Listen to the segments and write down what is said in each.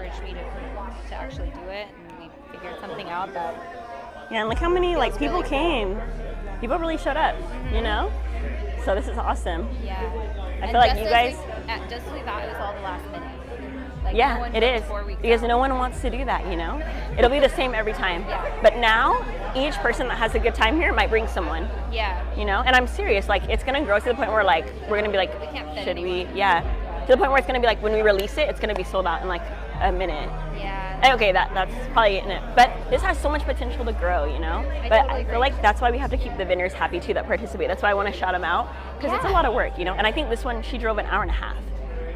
encouraged me to actually do it, and we figured something out that. Yeah, and look how many like people really came. People really showed up, you know? So this is awesome. Yeah. I feel like you guys. Just like that, it was all the last minute. Like, Yeah, no one it is. 4 weeks Because out. no one wants to do that, you know? It'll be the same every time. Yeah. But now, each person that has a good time here might bring someone. Yeah. You know? And I'm serious. Like, it's going to grow to the point where, like, we're going to be like, We can't fit should we? anyone. Yeah. To the point where it's going to be like, when we release it, it's going to be sold out in like a minute. Yeah. Okay, that's probably it. But this has so much potential to grow, you know? I But totally I feel agree. like that's why we have to keep the vendors happy too that participate. That's why I want to shout them out. Because it's a Yeah. lot of work, you know? And I think this one, she drove an hour and a half.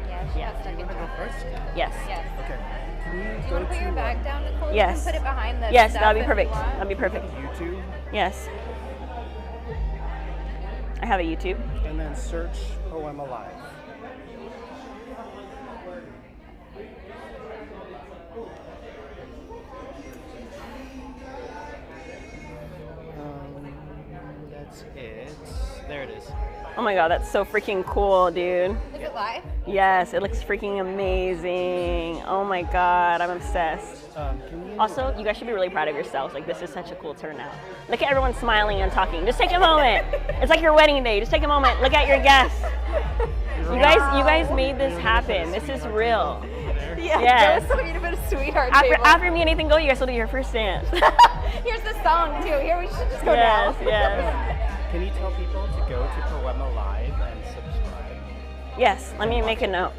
Yeah. She got stuck in You want to go traffic. first? Yes. Yes. Okay. Can you Do you go want to put your bag down, Nicole? Yes. You can put it behind the Yes, stuff that'd be if you perfect. want. That'd be perfect. YouTube Yes. I have a YouTube. and then search Poema Live. That's it. There it is. Oh my god, that's so freaking cool, dude. Is it live? Yes, it looks freaking amazing. Oh my god, I'm obsessed. Can you Also, you guys should be really proud of yourselves. Like, this is such a cool turnout. Look at everyone smiling and talking. Just take a moment. It's like your wedding day. Just take a moment. Look at your guests. You guys made this happen. This is real. Yeah. Yes. That was so cute. Put a sweetheart After, table. after me anything go, you guys will do your first dance. Here's the song too. Here we should just go Yes, now. yes. Can you tell people to go to Poema Live and subscribe? Yes, let me make a note.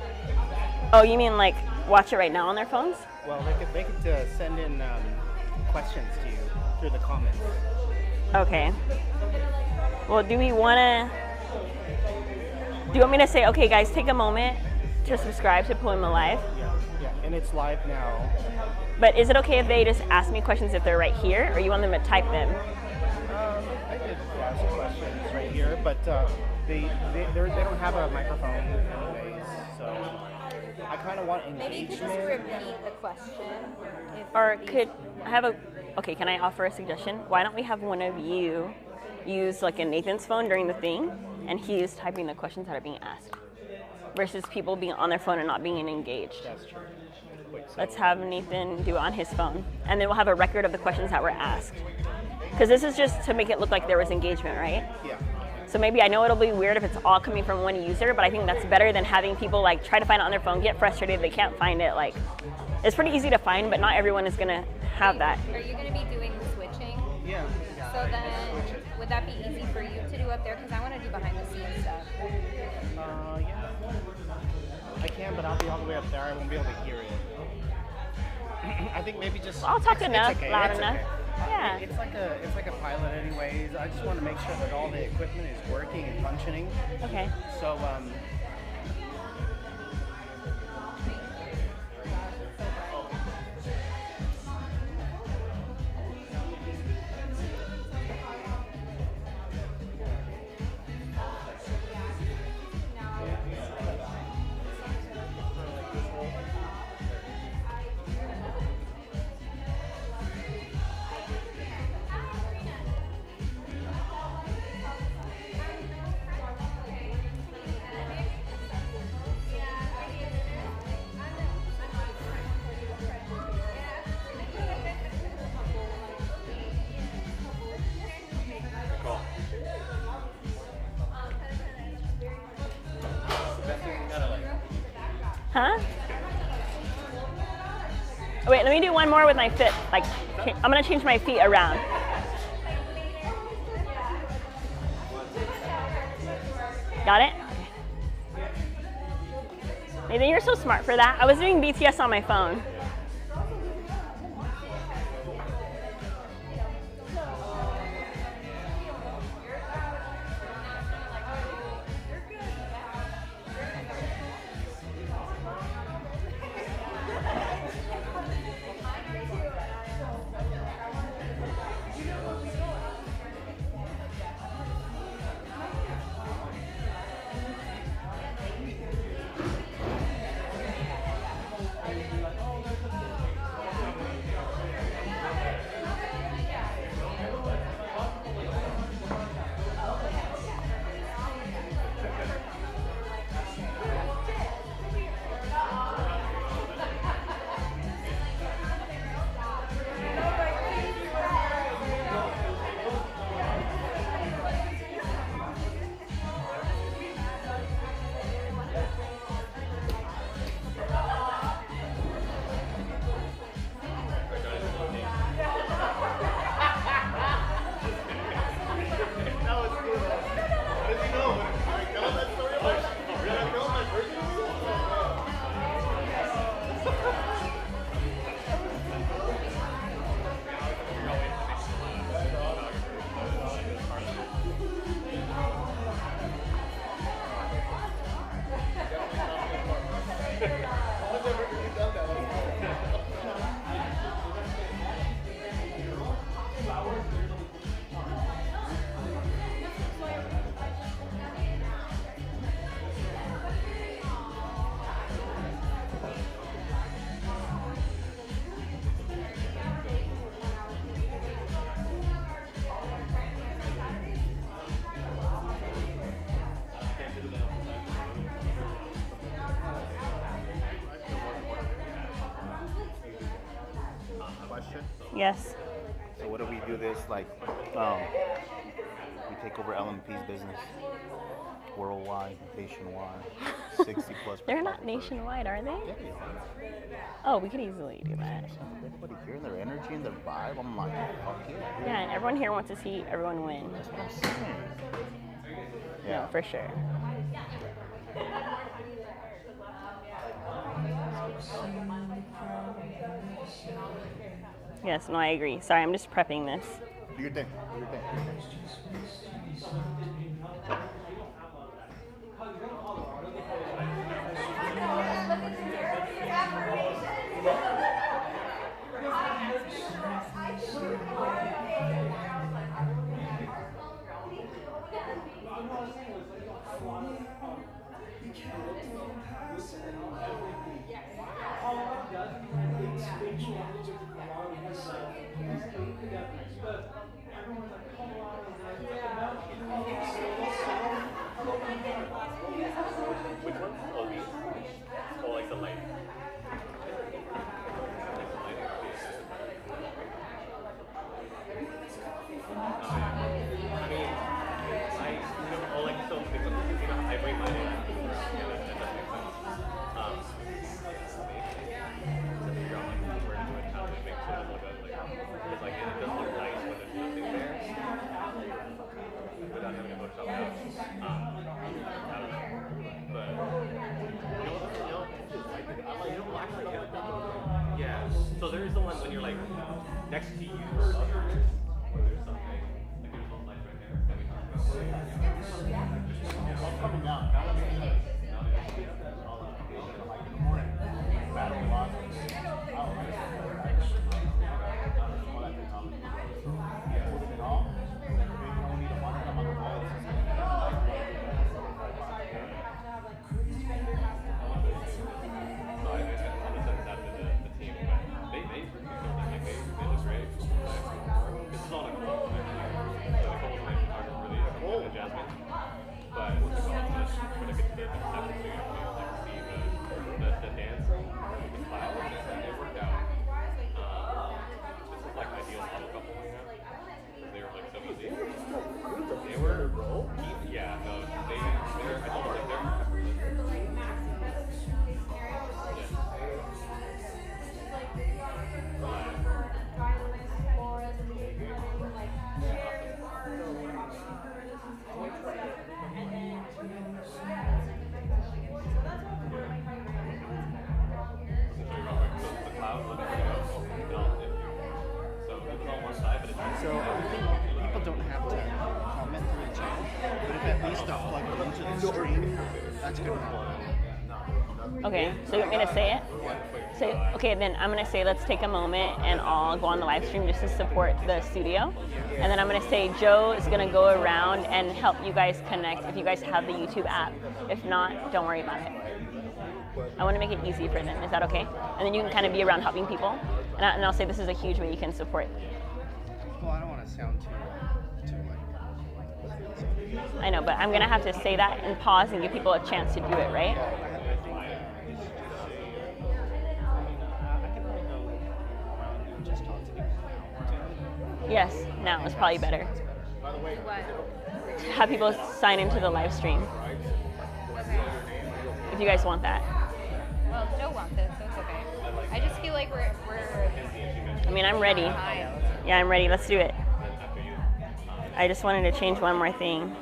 Oh, you mean like watch it right now on their phones? Well, they could send in questions to you through the comments. Okay. Well, do you want me to say, okay, guys, take a moment to subscribe to Poema Live? Yeah, and it's live now. But is it okay if they just ask me questions if they're right here, or you want them to type them? I could ask questions right here, but they don't have a microphone anyways, so I kind of want engagement. Maybe you could just repeat the question. Or could I have a? Okay, can I offer a suggestion? Why don't we have one of you use like a Nathan's phone during the thing, and he is typing the questions that are being asked, versus people being on their phone and not being engaged. That's true. Wait, so Let's have Nathan do it on his phone, and then we'll have a record of the questions that were asked. Because this is just to make it look like there was engagement, right? yeah. So maybe, I know it'll be weird if it's all coming from one user, but I think that's better than having people like try to find it on their phone, get frustrated, they can't find it. Like, it's pretty easy to find, but not everyone is gonna have that. Are you going to be doing the switching? Yeah. So then, would that be easy for you to do up there? Because I want to do behind the scenes stuff. Yeah. I can, but I'll be all the way up there. I won't be able to hear it. I think maybe just. I'll talk it's enough, okay, loud it's enough. okay. Yeah. It's like a pilot, anyways. I just want to make sure that all the equipment is working and functioning. Okay. So Huh? Oh, wait, let me do one more with my foot. Like, I'm gonna change my feet around. Got it? Nathan, you're so smart for that. I was doing BTS on my phone. Yes. So what if we do this like, we take over LMP's business worldwide, nationwide, 60 plus. They're not nationwide, are they? Yeah, they are. Oh, we could easily do that. Everybody here, their energy and their vibe, I'm like, fuck yeah. Yeah, and everyone here wants to see everyone win. That's what I'm saying. Yeah, No, for sure. Yes, no, I agree. Sorry, I'm just prepping this. Do your thing. Do your thing. Which one? Oh, these? Oh, like the light. I rate mine. Yeah, that does make sense. Figure out like where to do it, how to make sure it look good. Because like it does look nice when there's nothing there. Without having to Photoshop it out. I don't know. But yeah. So there is the one when you're like next to you or others, or there's something. Like there's those lights right there that we talked about. I'm coming down. Like in the morning, battle a lot. So people don't have to comment through the channel, but if at least they're plugged into the stream, that's good enough. Okay, so you want me to say it? So, okay, then I'm going to say let's take a moment and all go on the live stream just to support the studio. And then I'm going to say Joe is going to go around and help you guys connect if you guys have the YouTube app. If not, don't worry about it. I want to make it easy for them. Is that okay? And then you can kind of be around helping people. And I'll say this is a huge way you can support. Well, I don't want to sound too like. I know, but I'm going to have to say that and pause and give people a chance to do it, right? Yes, now is probably better. What? Have people sign into the live stream. Okay. If you guys want that. Well, Joe wants it, so it's okay. I just feel like we're I mean, I'm ready. behind. Yeah, I'm ready. Let's do it. I just wanted to change one more thing.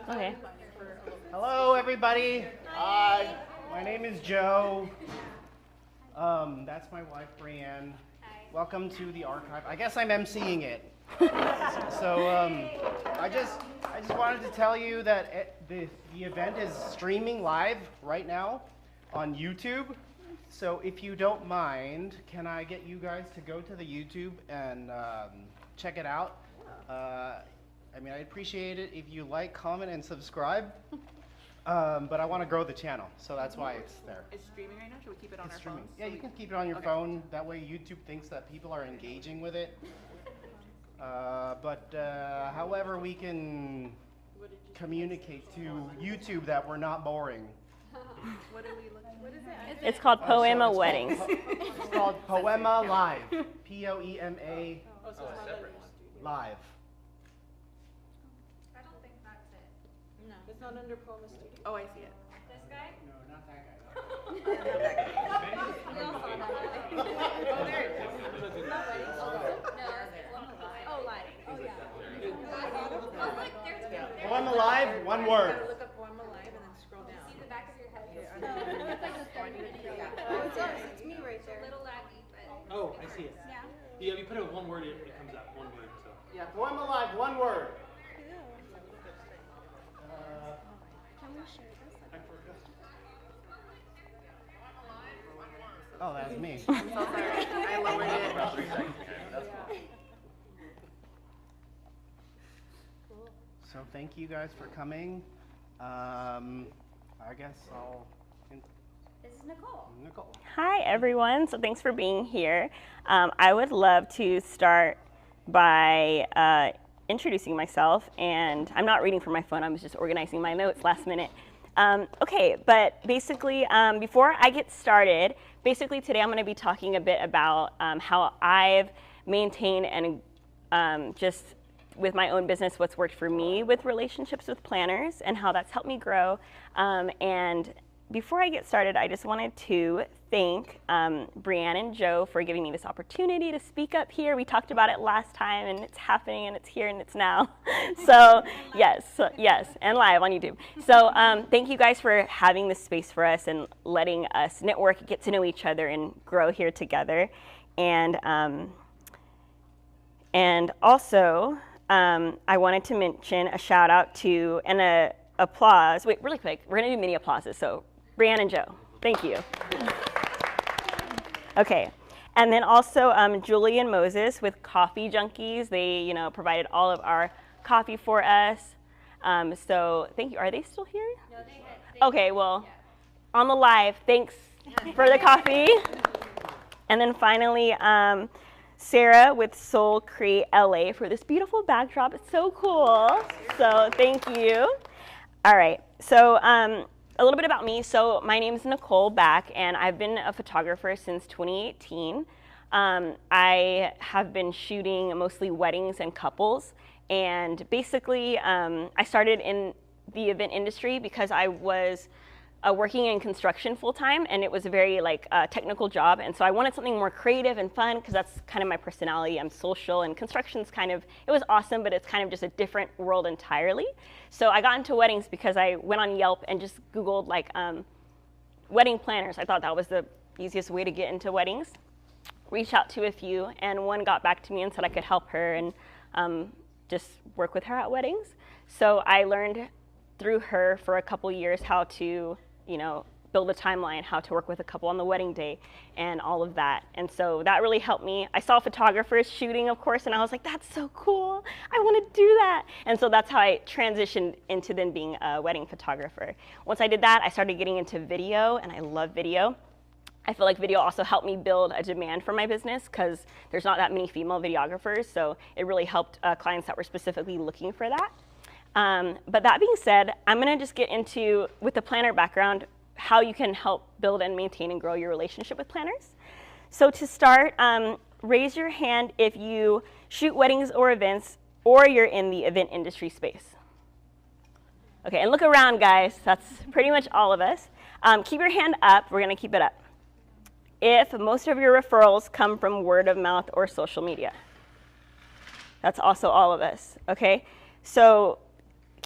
Okay. Hello, everybody. Hi. My name is Joe. That's my wife, Brianne. Welcome to the archive. I guess I'm emceeing it. So I just wanted to tell you that the event is streaming live right now on YouTube. So if you don't mind, can I get you guys to go to the YouTube and check it out? I mean, I'd appreciate it if you like, comment, and subscribe. But I want to grow the channel, so that's why it's there. It's streaming right now? Should we keep it on It's our streaming. phones? Yeah, you can keep it on your phone. That way YouTube thinks that people are engaging with it. However, we can communicate to YouTube that we're not boring. What is it? It's called Poema Weddings. It's called Poema Live. Poema Live. I don't think that's it. No. It's not under Poema Studio. Oh, I see it. This guy? No, not that guy. We all saw that. Oh, there it is. No, it's Poema Live. Oh, live. Oh, yeah. Oh, look, there's Poema Live, one word. Look up Poema Live and then scroll down. See the back of your head? It's like the story video. Oh, it's us. It's me right there. A little laggy, but Oh, I see it. yeah. Yeah, if you put it one word, it comes out one word. So. Yeah, Poema Live, one word. Oh, that's me. So sorry. I lowered it. About 3 seconds. That's cool. So thank you guys for coming. I guess I'll. This is Nicole. Nicole. Hi, everyone. So thanks for being here. I would love to start by introducing myself. And I'm not reading from my phone. I was just organizing my notes last minute. Okay, but basically, before I get started, basically today I'm going to be talking a bit about how I've maintained and just with my own business, what's worked for me with relationships with planners and how that's helped me grow. And before I get started, I just wanted to thank Brianne and Joe for giving me this opportunity to speak up here. We talked about it last time, and it's happening, and it's here, and it's now. So yes, and live on YouTube. So thank you guys for having this space for us and letting us network, get to know each other, and grow here together. And also, I wanted to mention a shout out to and a applause. Wait, really quick. We're gonna do mini applauses. So, Brianne and Joe, thank you. Okay, and then also Julie and Moses with Coffee Junkies. They, provided all of our coffee for us. So thank you. Are they still here? No, they Okay, well, on the live, thanks for the coffee. And then finally, Sarah with Soul Create LA for this beautiful backdrop. It's so cool. So thank you. All right. So a little bit about me. So my name is Nicole Back, and I've been a photographer since 2018. I have been shooting mostly weddings and couples. And basically, I started in the event industry because I was working in construction full time, and it was a very technical job. And so I wanted something more creative and fun because that's kind of my personality. I'm social, and construction's it was awesome, but it's kind of just a different world entirely. So I got into weddings because I went on Yelp and just Googled wedding planners. I thought that was the easiest way to get into weddings. Reached out to a few, and one got back to me and said I could help her and just work with her at weddings. So I learned through her for a couple years how to build a timeline, how to work with a couple on the wedding day and all of that. And so that really helped me. I saw photographers shooting, of course, and I was like, that's so cool. I want to do that. And so that's how I transitioned into then being a wedding photographer. Once I did that, I started getting into video, and I love video. I feel like video also helped me build a demand for my business because there's not that many female videographers. So it really helped clients that were specifically looking for that. But that being said, I'm going to just get into, with the planner background, how you can help build and maintain and grow your relationship with planners. So to start, raise your hand if you shoot weddings or events, or you're in the event industry space. Okay, and look around, guys. That's pretty much all of us. Keep your hand up. We're going to keep it up. If most of your referrals come from word of mouth or social media. That's also all of us, okay? So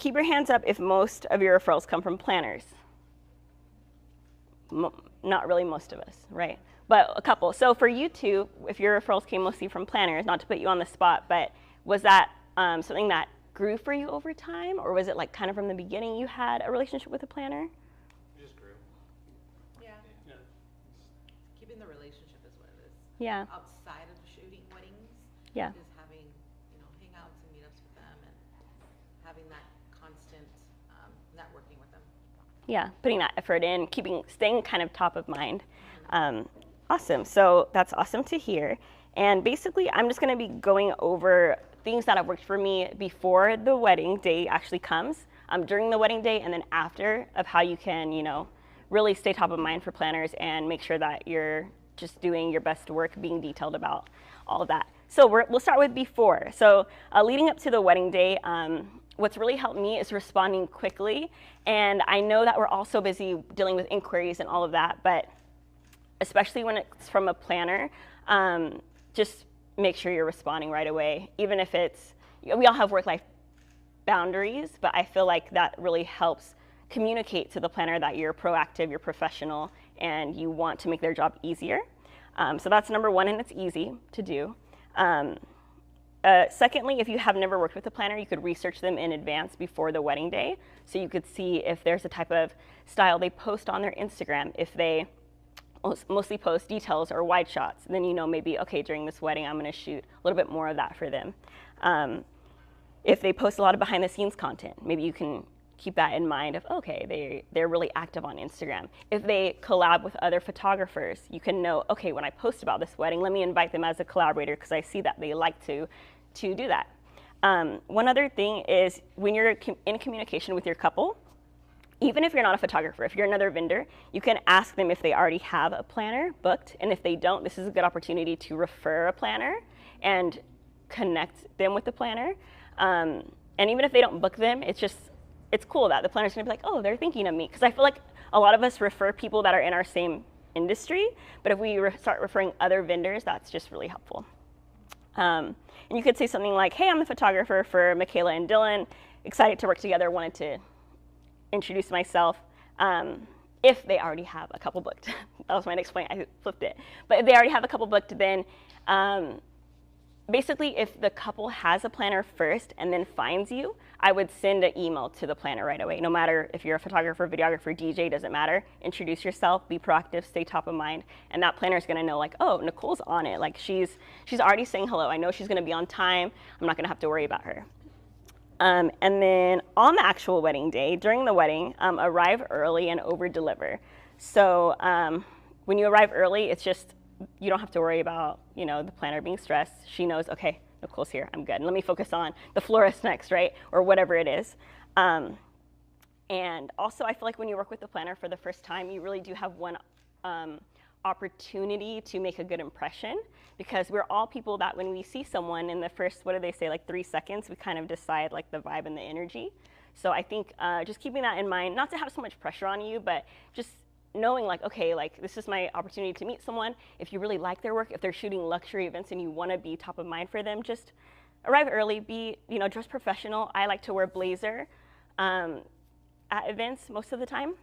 keep your hands up if most of your referrals come from planners. Not really most of us, right? But a couple. So for you two, if your referrals came mostly from planners, not to put you on the spot, but was that something that grew for you over time, or was it like kind of from the beginning you had a relationship with a planner? It just grew. Yeah. Yeah. Keeping the relationship is what it is. Yeah. Outside of shooting weddings, Yeah. is having, hangouts and meetups with them and having that constant networking with them. Yeah, putting that effort in, staying kind of top of mind. Awesome. So that's awesome to hear. And basically, I'm just going to be going over things that have worked for me before the wedding day actually comes, during the wedding day, and then after, of how you can, really stay top of mind for planners and make sure that you're just doing your best work, being detailed about all of that. So we'll start with before. So leading up to the wedding day, what's really helped me is responding quickly. And I know that we're all so busy dealing with inquiries and all of that, but especially when it's from a planner, just make sure you're responding right away. Even if we all have work-life boundaries, but I feel like that really helps communicate to the planner that you're proactive, you're professional, and you want to make their job easier. So that's number one, and it's easy to do. Secondly, if you have never worked with a planner, you could research them in advance before the wedding day. So you could see if there's a type of style they post on their Instagram, if they mostly post details or wide shots, then maybe, okay, during this wedding, I'm gonna shoot a little bit more of that for them. If they post a lot of behind the scenes content, maybe you can keep that in mind of, okay, they're really active on Instagram. If they collab with other photographers, you can know, okay, when I post about this wedding, let me invite them as a collaborator because I see that they like to do that. One other thing is when you're in communication with your couple, even if you're not a photographer, if you're another vendor, you can ask them if they already have a planner booked, and if they don't, this is a good opportunity to refer a planner and connect them with the planner. And even if they don't book them, it's cool that the planner's gonna be like, oh, they're thinking of me. Because I feel like a lot of us refer people that are in our same industry, but if we start referring other vendors, that's just really helpful. And you could say something like, hey, I'm the photographer for Michaela and Dylan, excited to work together, wanted to introduce myself. If they already have a couple booked. That was my next point, I flipped it. But if they already have a couple booked, then basically if the couple has a planner first and then finds you, I would send an email to the planner right away. No matter if you're a photographer, videographer, DJ, doesn't matter. Introduce yourself, be proactive, stay top of mind, and that planner is gonna know like, oh, Nicole's on it. Like she's already saying hello. I know she's gonna be on time. I'm not gonna have to worry about her. And then on the actual wedding day, during the wedding, arrive early and over-deliver. So when you arrive early, it's just, you don't have to worry about, the planner being stressed. She knows, okay, Nicole's here, I'm good. Let me focus on the florist next, right? Or whatever it is. And also, I feel like when you work with the planner for the first time, you really do have one opportunity to make a good impression, because we're all people that when we see someone in the first, what do they say, like 3 seconds, we kind of decide like the vibe and the energy. So I think just keeping that in mind, not to have so much pressure on you, but just knowing like, okay, like this is my opportunity to meet someone. If you really like their work, if they're shooting luxury events and you want to be top of mind for them, just arrive early, be, dress professional. I like to wear blazer at events most of the time,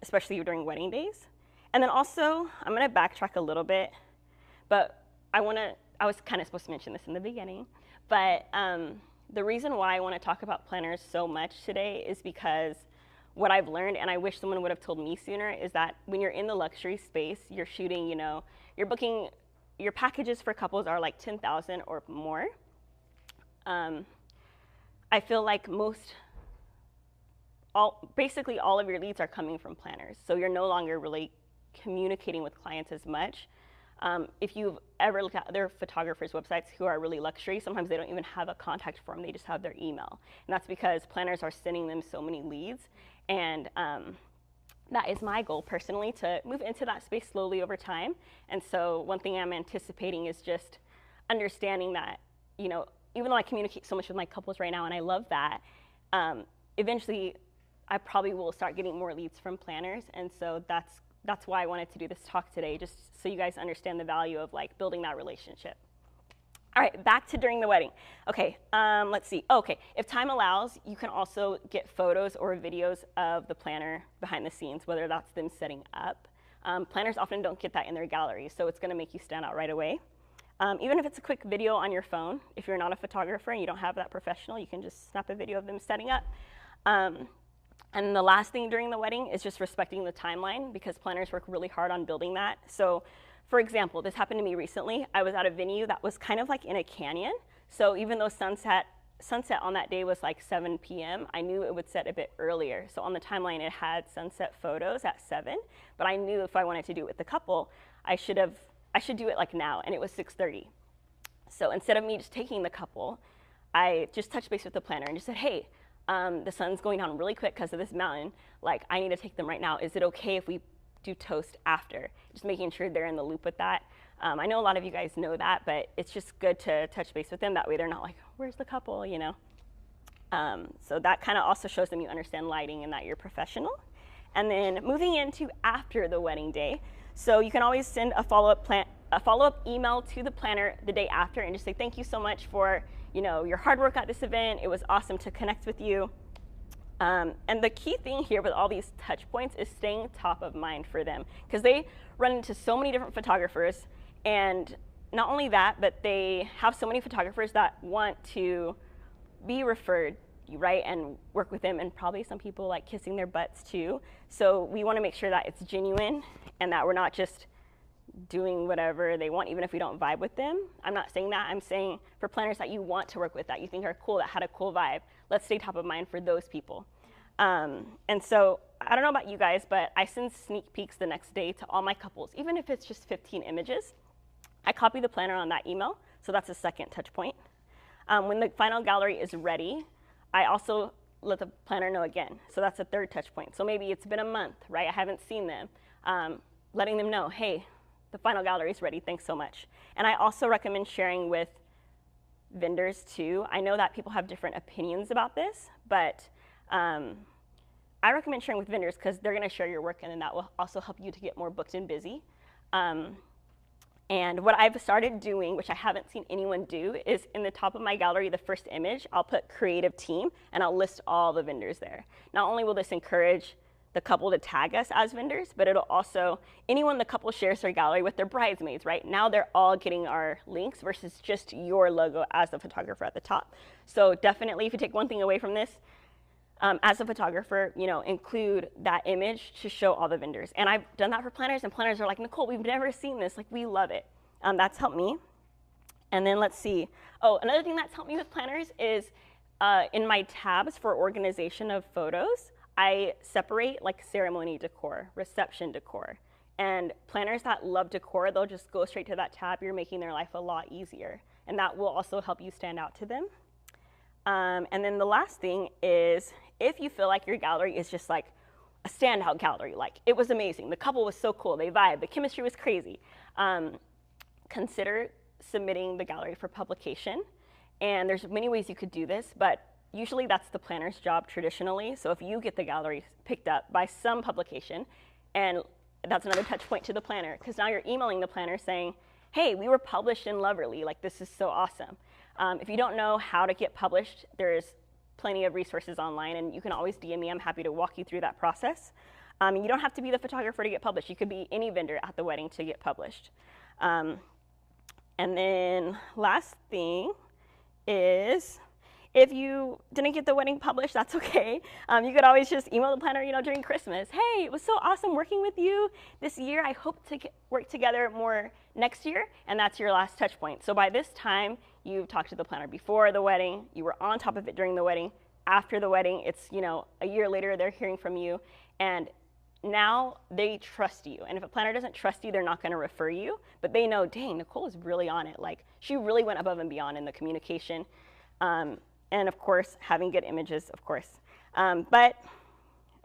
especially during wedding days. And then also, I'm gonna backtrack a little bit, but I was kind of supposed to mention this in the beginning, but the reason why I wanna talk about planners so much today is because what I've learned, and I wish someone would have told me sooner, is that when you're in the luxury space, you're shooting, you're booking, your packages for couples are like 10,000 or more. I feel like basically all of your leads are coming from planners, so you're no longer really communicating with clients as much. If you've ever looked at other photographers' websites who are really luxury, sometimes they don't even have a contact form, they just have their email. And that's because planners are sending them so many leads. And that is my goal personally, to move into that space slowly over time. And so one thing I'm anticipating is just understanding that, even though I communicate so much with my couples right now, and I love that, eventually I probably will start getting more leads from planners. And so that's why I wanted to do this talk today, just so you guys understand the value of like building that relationship. All right, back to during the wedding. Okay, let's see. Okay, if time allows, you can also get photos or videos of the planner behind the scenes, whether that's them setting up. Planners often don't get that in their gallery, so it's gonna make you stand out right away. Even if it's a quick video on your phone, if you're not a photographer and you don't have that professional, you can just snap a video of them setting up. And the last thing during the wedding is just respecting the timeline, because planners work really hard on building that. So, for example, this happened to me recently. I was at a venue that was kind of like in a canyon. So even though sunset on that day was like 7 p.m., I knew it would set a bit earlier. So on the timeline, it had sunset photos at 7, but I knew if I wanted to do it with the couple, I should do it like now, and it was 6:30. So instead of me just taking the couple, I just touched base with the planner and just said, hey, the sun's going down really quick because of this mountain. Like, I need to take them right now. Is it okay if we do toast after? Just making sure they're in the loop with that. I know a lot of you guys know that, but it's just good to touch base with them. That way they're not like, where's the couple, you know? So that kind of also shows them you understand lighting and that you're professional. And then moving into after the wedding day. So you can always send a follow-up email to the planner the day after and just say, thank you so much for, you know, your hard work at this event. It was awesome to connect with you. And the key thing here with all these touch points is staying top of mind for them, because they run into so many different photographers, and not only that, but they have so many photographers that want to be referred, right, and work with them, and probably some people like kissing their butts too. So we want to make sure that it's genuine and that we're not just doing whatever they want, even if we don't vibe with them. I'm not saying that. I'm saying for planners that you want to work with, that you think are cool, that had a cool vibe, let's stay top of mind for those people. And so I don't know about you guys, but I send sneak peeks the next day to all my couples, even if it's just 15 images. I copy the planner on that email, so that's a second touch point. When the final gallery is ready, I also let the planner know again, so that's a third touch point. So maybe it's been a month, right? I haven't seen them. Letting them know, hey, the final gallery is ready, thanks so much. And I also recommend sharing with vendors too. I know that people have different opinions about this, but I recommend sharing with vendors because they're gonna share your work, and then that will also help you to get more booked and busy. And what I've started doing, which I haven't seen anyone do, is in the top of my gallery, the first image, I'll put creative team, and I'll list all the vendors there. Not only will this encourage the couple to tag us as vendors, but it'll also, anyone the couple shares their gallery with their bridesmaids, right? Now they're all getting our links versus just your logo as the photographer at the top. So definitely, if you take one thing away from this, as a photographer, you know, include that image to show all the vendors. And I've done that for planners, and planners are like, Nicole, we've never seen this. Like, we love it. That's helped me. And then let's see. Oh, another thing that's helped me with planners is in my tabs for organization of photos, I separate like ceremony decor, reception decor. And planners that love decor, they'll just go straight to that tab. You're making their life a lot easier. And that will also help you stand out to them. And then the last thing is, if you feel like your gallery is just like a standout gallery, like it was amazing, the couple was so cool, they vibed, the chemistry was crazy, consider submitting the gallery for publication. And there's many ways you could do this, but usually that's the planner's job traditionally. So if you get the gallery picked up by some publication, and that's another touch point to the planner, because now you're emailing the planner saying, hey, we were published in Loverly, like this is so awesome. If you don't know how to get published, there's plenty of resources online, and you can always DM me. I'm happy to walk you through that process. You don't have to be the photographer to get published. You could be any vendor at the wedding to get published. And then last thing is, if you didn't get the wedding published, that's okay. You could always just email the planner, you know, during Christmas. Hey, it was so awesome working with you this year. I hope to work together more next year, and that's your last touch point. So by this time, you've talked to the planner before the wedding, you were on top of it during the wedding. After the wedding, it's, you know, a year later, they're hearing from you, and now they trust you. And if a planner doesn't trust you, they're not gonna refer you, but they know, dang, Nicole is really on it. Like, she really went above and beyond in the communication. And of course, having good images, of course. But,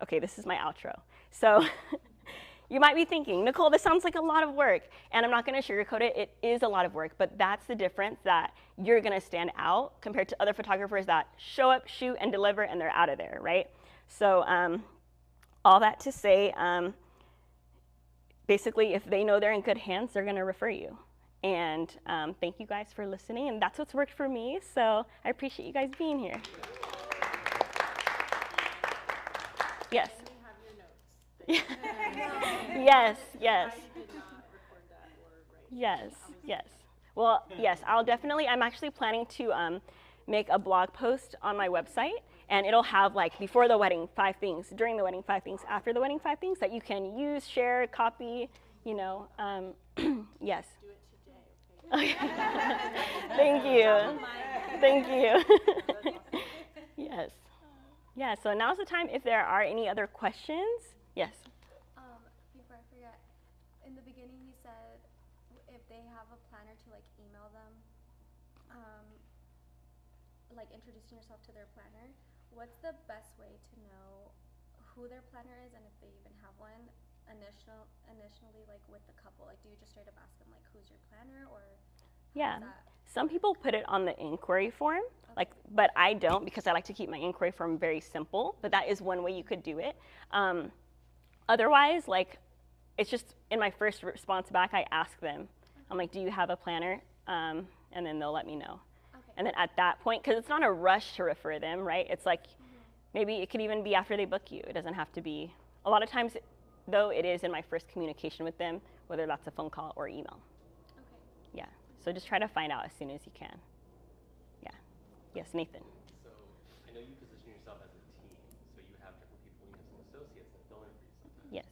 okay, this is my outro. So you might be thinking, Nicole, this sounds like a lot of work. And I'm not gonna sugarcoat it, it is a lot of work, but that's the difference, that you're gonna stand out compared to other photographers that show up, shoot, and deliver, and they're out of there, right? So all that to say, basically, if they know they're in good hands, they're gonna refer you. And thank you guys for listening. And that's what's worked for me. So I appreciate you guys being here. Yes. Yes, yes. Yes, yes. Well, yes, I'm actually planning to make a blog post on my website, and it'll have like before the wedding 5 things, during the wedding 5 things, after the wedding 5 things that you can use, share, copy, yes. Do it today, okay? Thank you. Thank you. Yes. Yeah, so now's the time if there are any other questions. Yes. Before I forget, in the beginning you said if they have a planner to like email them, like introducing yourself to their planner, what's the best way to know who their planner is and if they even have one initially like with the couple? Like do you just straight up ask them like who's your planner or Yeah. Some people put it on the inquiry form, but I don't because I like to keep my inquiry form very simple, but that is one way you could do it. Otherwise, like, it's just in my first response back, I ask them, I'm like, do you have a planner? And then they'll let me know. Okay. And then at that point, because it's not a rush to refer them, right? It's like, maybe it could even be after they book you. It doesn't have to be, a lot of times, though, it is in my first communication with them, whether that's a phone call or email. Okay. Yeah, so just try to find out as soon as you can. Yeah. Yes, Nathan. So I know you position yourself as a team, so you have different people, you have some associates that fill in for you sometimes. Yes.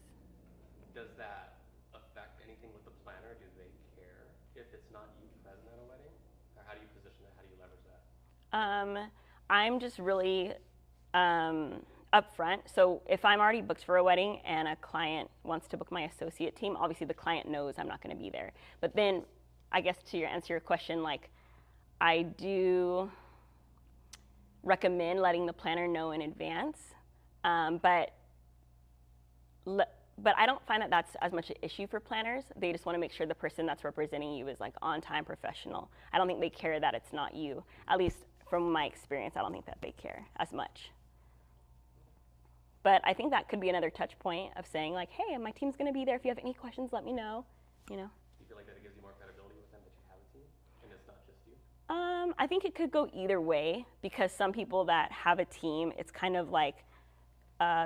Does that affect anything with the planner? Do they care if it's not you present at a wedding? Or how do you position it? How do you leverage that? I'm just really upfront. So if I'm already booked for a wedding and a client wants to book my associate team, obviously the client knows I'm not going to be there. But then, I guess to answer your question, like I do recommend letting the planner know in advance, but I don't find that that's as much an issue for planners. They just want to make sure the person that's representing you is like on-time professional. I don't think they care that it's not you. At least from my experience, I don't think that they care as much. But I think that could be another touch point of saying like, hey, my team's going to be there. If you have any questions, let me know. You know. Do you feel like that it gives you more credibility with them that you have a team and it's not just you? I think it could go either way because some people that have a team, it's kind of like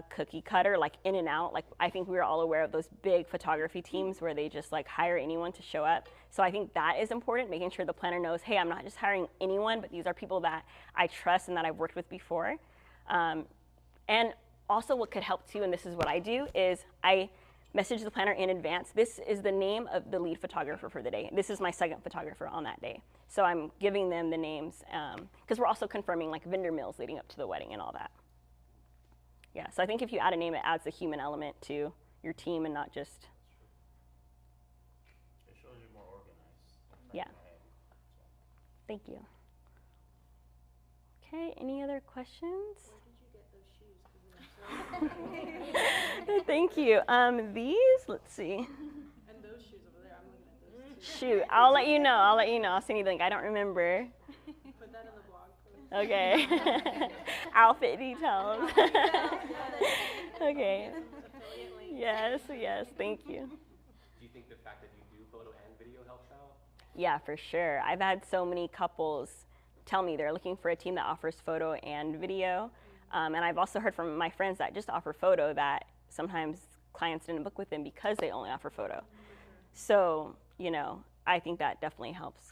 cookie cutter, like in and out. Like I think we were all aware of those big photography teams where they just like hire anyone to show up. So I think that is important, making sure the planner knows, hey, I'm not just hiring anyone, but these are people that I trust and that I've worked with before. And also what could help too, and this is what I do, is I message the planner in advance. This is the name of the lead photographer for the day. This is my second photographer on that day. So I'm giving them the names because we're also confirming like vendor meals leading up to the wedding and all that. Yeah, so I think if you add a name, it adds a human element to your team and not just. It shows you more organized. Yeah. Thank you. Okay, any other questions? Where did you get those shoes? Thank you. These, let's see. And those shoes over there, I'm looking at those too. Shoot, I'll let you know. I'll send you the link. I don't remember. Put that in the blog post. Okay. Outfit details. Okay. Yes, thank you. Do you think the fact that you do photo and video helps out? Yeah, for sure. I've had so many couples tell me they're looking for a team that offers photo and video. And I've also heard from my friends that just offer photo that sometimes clients didn't book with them because they only offer photo. So, you know, I think that definitely helps.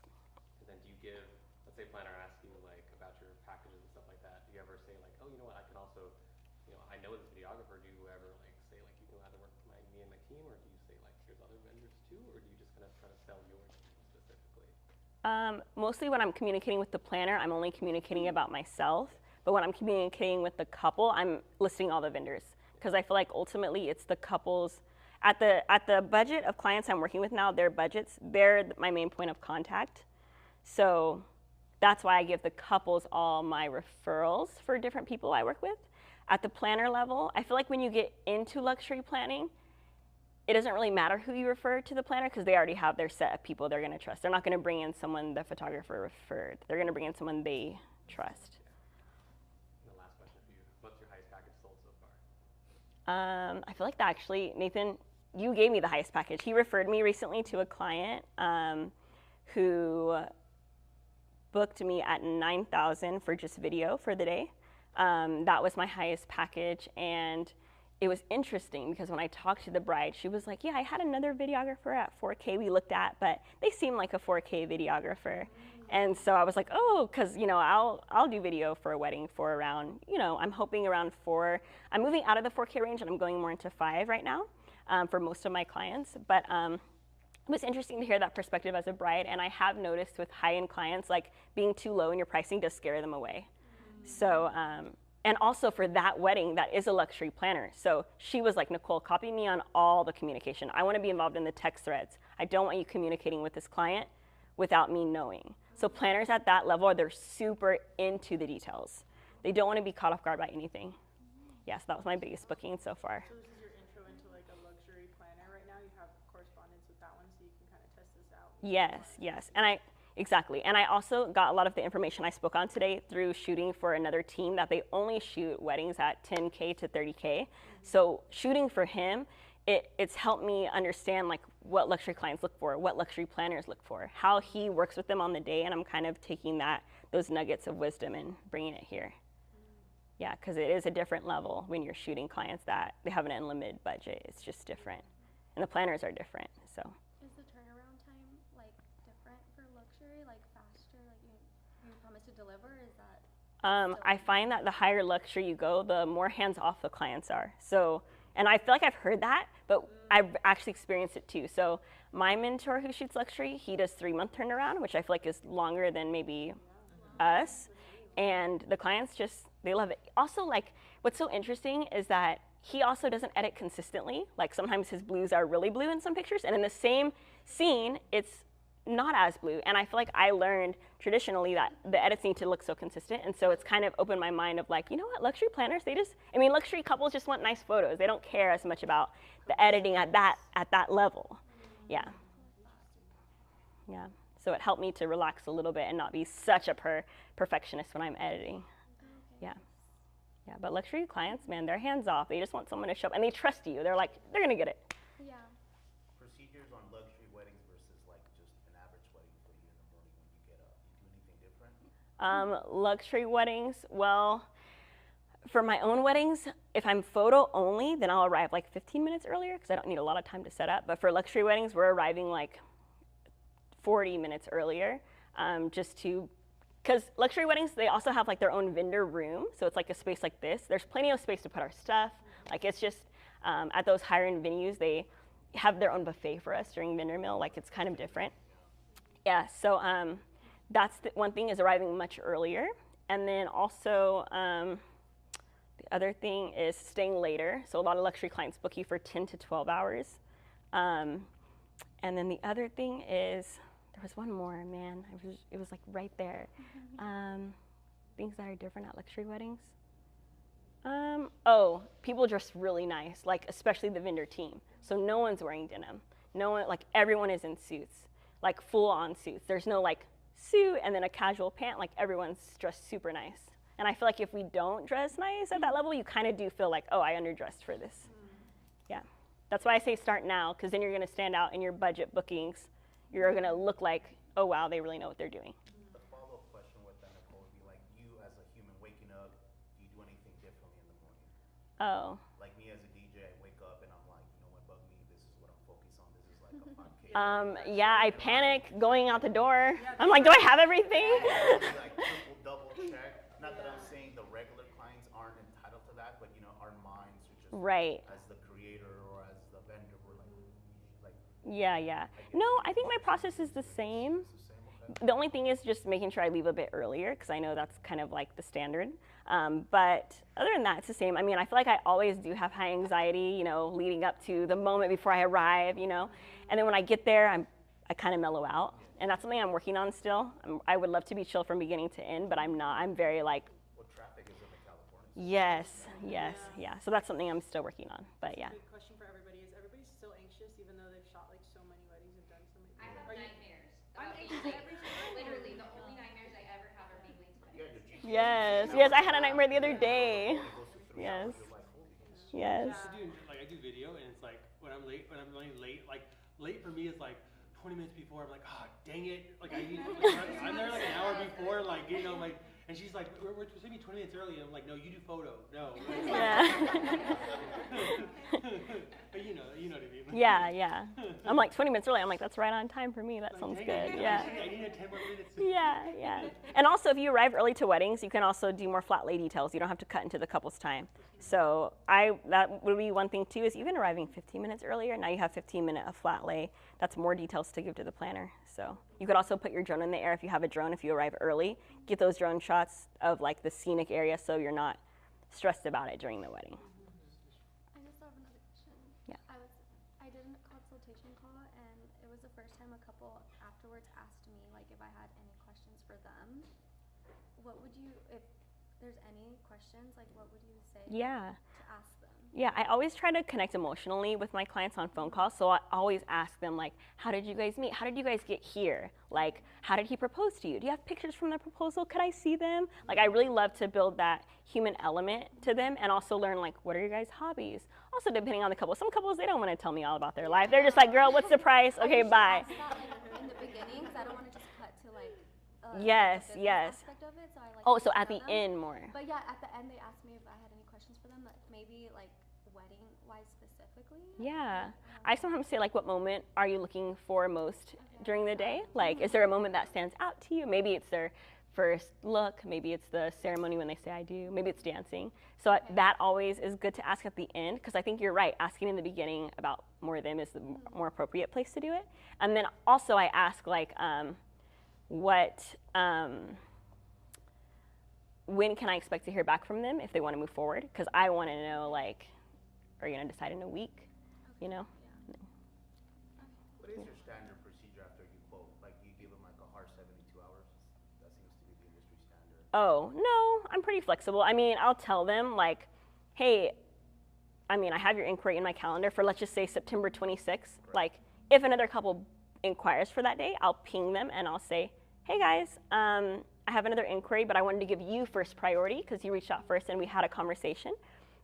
And then do you give, let's say planner asks you like about your packages and stuff like that, do you ever say like, oh, you know what, I can also, you know, I know this videographer, do you ever like say like you can either work with me and my team, or do you say like here's other vendors too, or do you just kind of try to sell your team specifically? Mostly when I'm communicating with the planner, I'm only communicating about myself. But when I'm communicating with the couple, I'm listing all the vendors because I feel like ultimately it's the couples at the budget of clients I'm working with now. Their budgets, they're my main point of contact. So that's why I give the couples all my referrals for different people I work with. At the planner level, I feel like when you get into luxury planning, it doesn't really matter who you refer to the planner because they already have their set of people they're going to trust. They're not going to bring in someone the photographer referred. They're going to bring in someone they trust. I feel like that actually, Nathan, you gave me the highest package. He referred me recently to a client who booked me at $9,000 for just video for the day. That was my highest package, and it was interesting because when I talked to the bride, she was like, yeah, I had another videographer at 4K we looked at, but they seem like a 4K videographer. And so I was like, oh, because, you know, I'll do video for a wedding for around, you know, I'm hoping around 4. I'm moving out of the 4K range and I'm going more into 5 right now for most of my clients. But it was interesting to hear that perspective as a bride, and I have noticed with high-end clients, like being too low in your pricing does scare them away. So, and also for that wedding, that is a luxury planner. So she was like, Nicole, copy me on all the communication. I want to be involved in the text threads. I don't want you communicating with this client without me knowing. So planners at that level, they're super into the details. They don't want to be caught off guard by anything. Yes, that was my biggest booking so far. So this is your intro into like a luxury planner right now? You have correspondence with that one so you can kind of test this out? Yes, yes. And exactly. And I also got a lot of the information I spoke on today through shooting for another team that they only shoot weddings at 10K to 30K. So shooting for him, it's helped me understand like what luxury clients look for, what luxury planners look for, how he works with them on the day, and I'm kind of taking those nuggets of wisdom and bringing it here. Yeah, because it is a different level when you're shooting clients that they have an unlimited budget. It's just different, and the planners are different. So. Is the turnaround time like different for luxury, like faster, like you promise to deliver? Is that? I find that the higher luxury you go, the more hands-off the clients are. So, and I feel like I've heard that, but I've actually experienced it too. So my mentor who shoots luxury, he does 3-month turnaround, which I feel like is longer than maybe us. And the clients just, they love it. Also, like, what's so interesting is that he also doesn't edit consistently. Like sometimes his blues are really blue in some pictures, and in the same scene, it's not as blue. And I feel like I learned traditionally that the edits need to look so consistent. And so it's kind of opened my mind of like, you know what, luxury planners, luxury couples just want nice photos. They don't care as much about the editing at that level. Yeah. Yeah. So it helped me to relax a little bit and not be such a perfectionist when I'm editing. Yeah. Yeah, but luxury clients, man, they're hands off. They just want someone to show up, and they trust you. They're like, they're gonna get it. Yeah. Procedures on luxury weddings versus like just an average wedding for you in the morning when you get up. You do anything different? Luxury weddings, well, for my own weddings, if I'm photo only, then I'll arrive like 15 minutes earlier because I don't need a lot of time to set up. But for luxury weddings, we're arriving like 40 minutes earlier because luxury weddings, they also have like their own vendor room. So it's like a space like this. There's plenty of space to put our stuff. Like it's just, at those higher end venues, they have their own buffet for us during vendor meal. Like it's kind of different. Yeah, so that's the one thing, is arriving much earlier. And then also, the other thing is staying later. So a lot of luxury clients book you for 10 to 12 hours. And then the other thing is, there was one more, man. It was like right there. Things that are different at luxury weddings. People dress really nice, like especially the vendor team. So no one's wearing denim. No one, like everyone is in suits, like full on suits. There's no like suit and then a casual pant, like everyone's dressed super nice. And I feel like if we don't dress nice at that level, you kind of do feel like, oh, I underdressed for this. Yeah. That's why I say start now, because then you're going to stand out in your budget bookings. You're going to look like, oh, wow, they really know what they're doing. The follow-up question with that, Nicole, would be like, you as a human waking up, do you do anything differently in the morning? Oh. Like me as a DJ, I wake up and I'm like, you know what, bug me, this is what I'm focused on. This is like a 5K. Yeah, I panic going out the door. I'm like, do I have everything? Like triple, double check. Not that I'm saying the regular clients aren't entitled to that, but you know, our minds are just right. As the creator or as the vendor, we're like. Yeah. No, I think my process is the same. The only thing is just making sure I leave a bit earlier, because I know that's kind of like the standard. But other than that, it's the same. I mean, I feel like I always do have high anxiety, leading up to the moment before I arrive, And then when I get there, I kind of mellow out. And that's something I'm working on still. I would love to be chill from beginning to end, but I'm not. I'm very like. Well, traffic is in California. Yes. So that's something I'm still working on. But yeah. Big question for everybody is: everybody's still anxious, even though they've shot like so many weddings and done so many. I have nightmares. I'm anxious every time. Literally, the only nightmares I ever have are being late to weddings. Yes. I had a nightmare the other day. Yes. I do video, and it's like when I'm late, like late for me is like 20 minutes before. I'm like, oh, dang it. Like, I'm there like an hour before, like, you know, like, and she's like, we're supposed to be 20 minutes early. I'm like, no, you do photo. No. Yeah. But you know what I mean. Yeah. I'm like 20 minutes early. I'm like, that's right on time for me. That sounds good. Yeah. I need 10 more minutes. Yeah. And also, if you arrive early to weddings, you can also do more flat lay details. You don't have to cut into the couple's time. So that would be one thing too, is even arriving 15 minutes earlier, now you have 15 minutes of flat lay. That's more details to give to the planner. So you could also put your drone in the air if you have a drone. If you arrive early, get those drone shots of like the scenic area so you're not stressed about it during the wedding. I just have another question. Yeah. I did a consultation call, and it was the first time a couple afterwards asked me like if I had any questions for them. What would you, if there's any questions, like what would you say to ask them? Yeah, I always try to connect emotionally with my clients on phone calls. So I always ask them, like, how did you guys meet? How did you guys get here? Like, how did he propose to you? Do you have pictures from the proposal? Could I see them? Like, I really love to build that human element to them, and also learn, like, what are your guys' hobbies? Also, depending on the couple. Some couples, they don't want to tell me all about their life. They're just like, girl, what's the price? Okay, bye. Ask that, like, in the beginning, because I don't want to just cut to like Yes. aspect of it, so I like Oh, to so get at to the know them. end more. But yeah, at the end they asked me if I had any questions for them, like maybe like wedding wise specifically. Yeah. I sometimes say, like, what moment are you looking for most during the day? Like, is there a moment that stands out to you? Maybe it's their first look. Maybe it's the ceremony when they say I do. Maybe it's dancing. So that always is good to ask at the end, because I think you're right. Asking in the beginning about more of them is the more appropriate place to do it. And then also I ask, like, when can I expect to hear back from them if they want to move forward? Because I want to know, like, are you going to decide in a week? You know? What is your standard procedure after you quote? Like, you give them like a hard 72 hours? That seems to be the industry standard. Oh, no, I'm pretty flexible. I mean, I'll tell them, like, hey, I mean, I have your inquiry in my calendar for, let's just say, September 26th. Right. Like, if another couple inquires for that day, I'll ping them and I'll say, hey, guys, I have another inquiry, but I wanted to give you first priority because you reached out first and we had a conversation.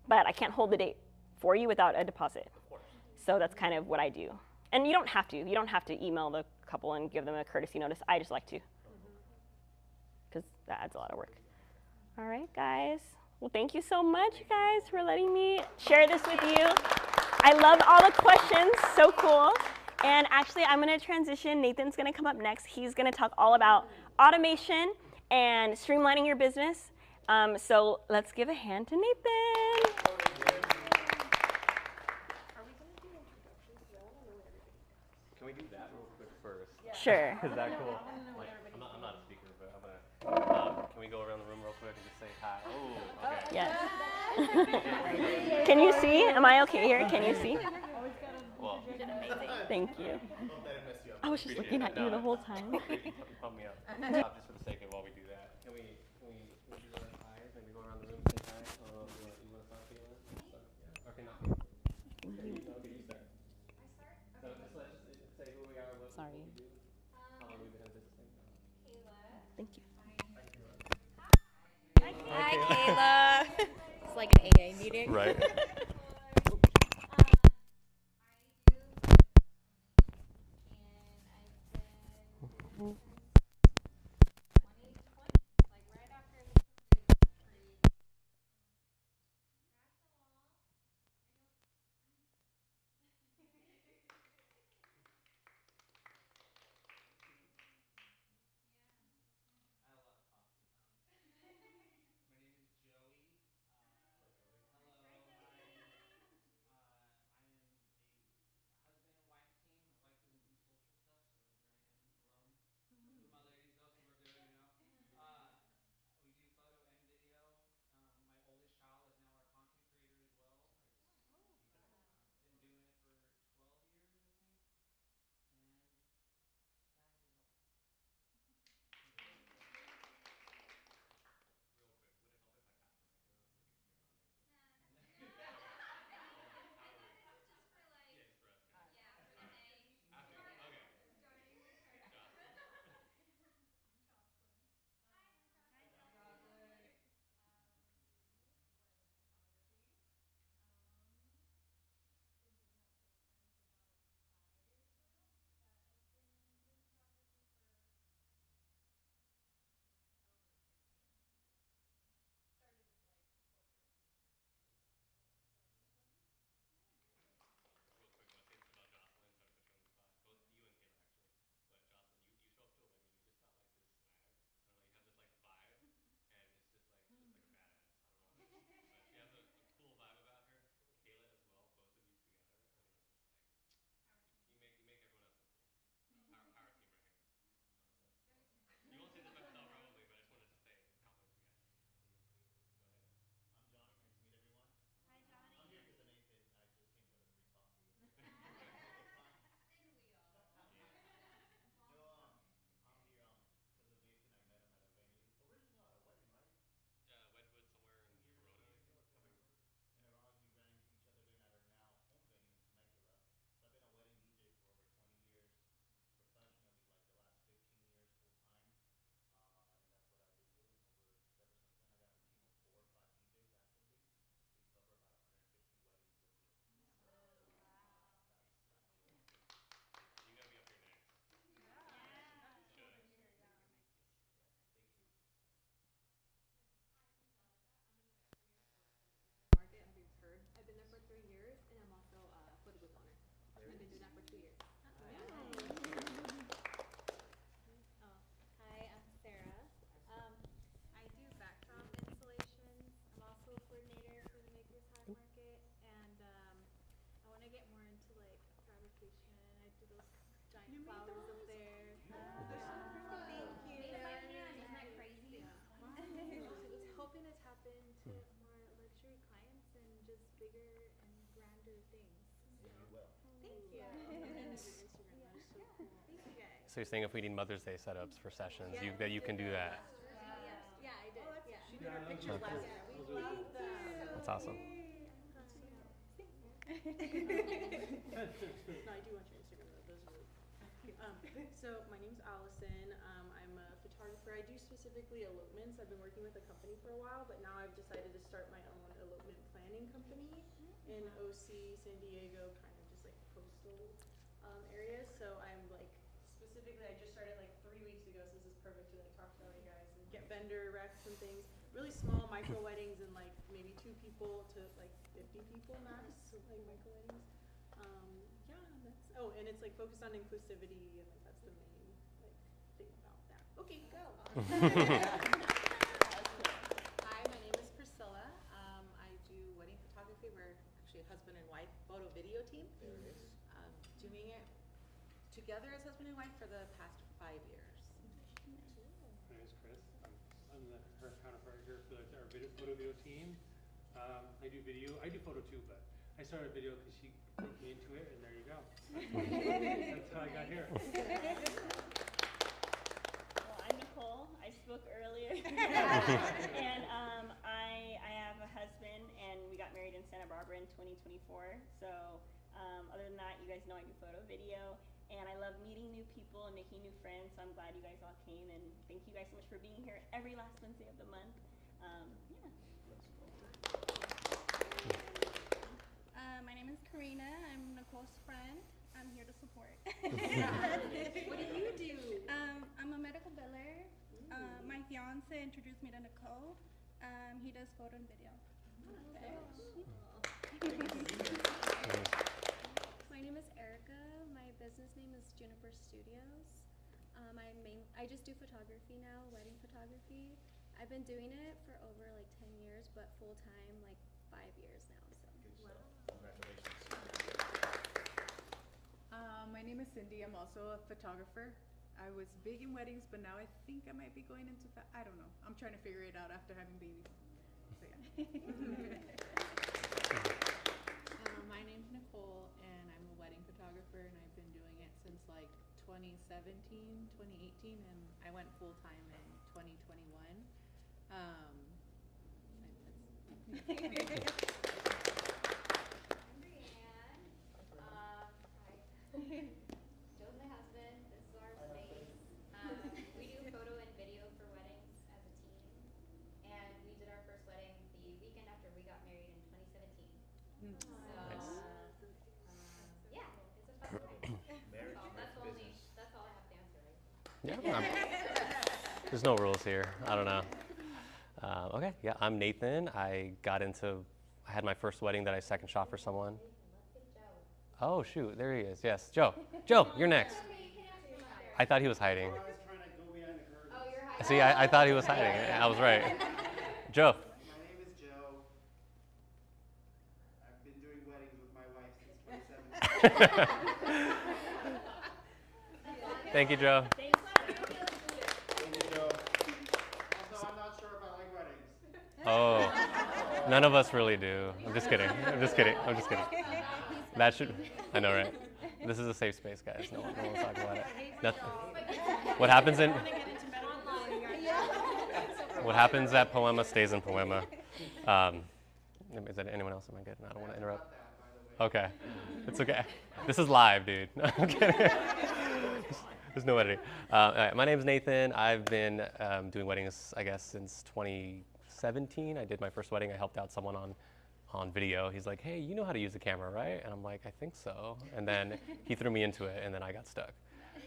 But I can't hold the date for you without a deposit. Of course. So that's kind of what I do. And you don't have to. You don't have to email the couple and give them a courtesy notice. I just like to, because that adds a lot of work. All right, guys. Well, thank you so much, guys, for letting me share this with you. I loved all the questions. So cool. And actually, I'm going to transition. Nathan's going to come up next. He's going to talk all about automation and streamlining your business. So let's give a hand to Nathan. Can we do that real quick first? Sure. Is that cool? Like, I'm not a speaker, but I'm gonna. Can we go around the room real quick and just say hi? Oh, okay. Yes. Can you see? Am I okay here? Can you see? Well, Thank you. I was just looking at you the whole time. Pump me up. Just for the sake of while we do that, can we do our highs? Maybe go around the room and say hi. You want to start, Kayla? Yeah. Okay, not you. Okay, you start. So let's just say who we are, what we do, how long we've been in business. Thank you. Hi, Kayla. It's like an AA meeting. Right. flowers up there. Thank you. Isn't that crazy? It's hoping to tap into more luxury clients and just bigger and grander things. Thank you. So you're saying if we need Mother's Day setups for sessions, that you can do that. Yeah, I did. Yeah. She did our pictures last year. We love them. That's awesome. No, I do want your Instagram though. Those are really so my name's Allison. I'm a photographer. I do specifically elopements. I've been working with a company for a while, but now I've decided to start my own elopement planning company in OC, San Diego, kind of just like coastal areas. So I'm like specifically, I just started like 3 weeks ago, so this is perfect to like talk about you guys and get vendor recs and things. Really small micro weddings and like maybe 2 people to like 50 people max, like micro weddings. Yeah, that's and it's like focused on inclusivity, and like, that's the main like thing about that. Okay, go. Hi, my name is Priscilla. I do wedding photography. We're actually a husband and wife photo video team. There it is. Doing it together as husband and wife for the past 5 years. My name is Chris. I'm her counterpart here for our photo video team. I do video. I do photo too, but I started video because she put me into it, and there you go. That's how I got here. Well, I'm Nicole. I spoke earlier. And I have a husband, and we got married in Santa Barbara in 2024. So other than that, you guys know I do photo video. And I love meeting new people and making new friends. So I'm glad you guys all came. And thank you guys so much for being here every last Wednesday of the month. Yeah. My name is Karina. I'm Nicole's friend. I'm here to support. What do you do? I'm a medical biller. My fiance introduced me to Nicole. He does photo and video. My name is Erica. My business name is Juniper Studios. I just do photography now, wedding photography. I've been doing it for over like 10 years, but full time like 5 years now. So. Good stuff. Congratulations. My name is Cindy. I'm also a photographer. I was big in weddings, but now I think I might be going into I don't know. I'm trying to figure it out after having babies. So yeah. My name's Nicole, and I'm a wedding photographer, and I've been doing it since like 2017, 2018, and I went full time in 2021. Joe's my husband. This is our space. We do photo and video for weddings as a team, and we did our first wedding the weekend after we got married in 2017. So, yeah, it's a fun time. Marriage, That's all I have to answer, right? Yeah. There's no rules here. I don't know. Okay. Yeah. I'm Nathan. I had my first wedding that I second shot for someone. Oh shoot, there he is. Yes, Joe. Joe, you're next. I thought he was hiding. I was trying to go behind the curtain. Oh, you're hiding. See, I thought he was hiding. I was right. Joe. My name is Joe. I've been doing weddings with my wife since 2017. Thank you, Joe. Thank you, Joe. Also, I'm not sure if I like weddings. Oh, none of us really do. I'm just kidding. I'm just kidding. That should, I know, right? This is a safe space, guys. No one will talk about it. Nothing. What happens at Poema stays in Poema. Is that anyone else? Am I good? I don't want to interrupt. Okay, it's okay. This is live, dude. I'm kidding. There's no editing. All right, my name's Nathan. I've been doing weddings, I guess, since 2017. I did my first wedding. I helped out someone on video. He's like, hey, you know how to use the camera, right? And I'm like, I think so. And then he threw me into it, and then I got stuck.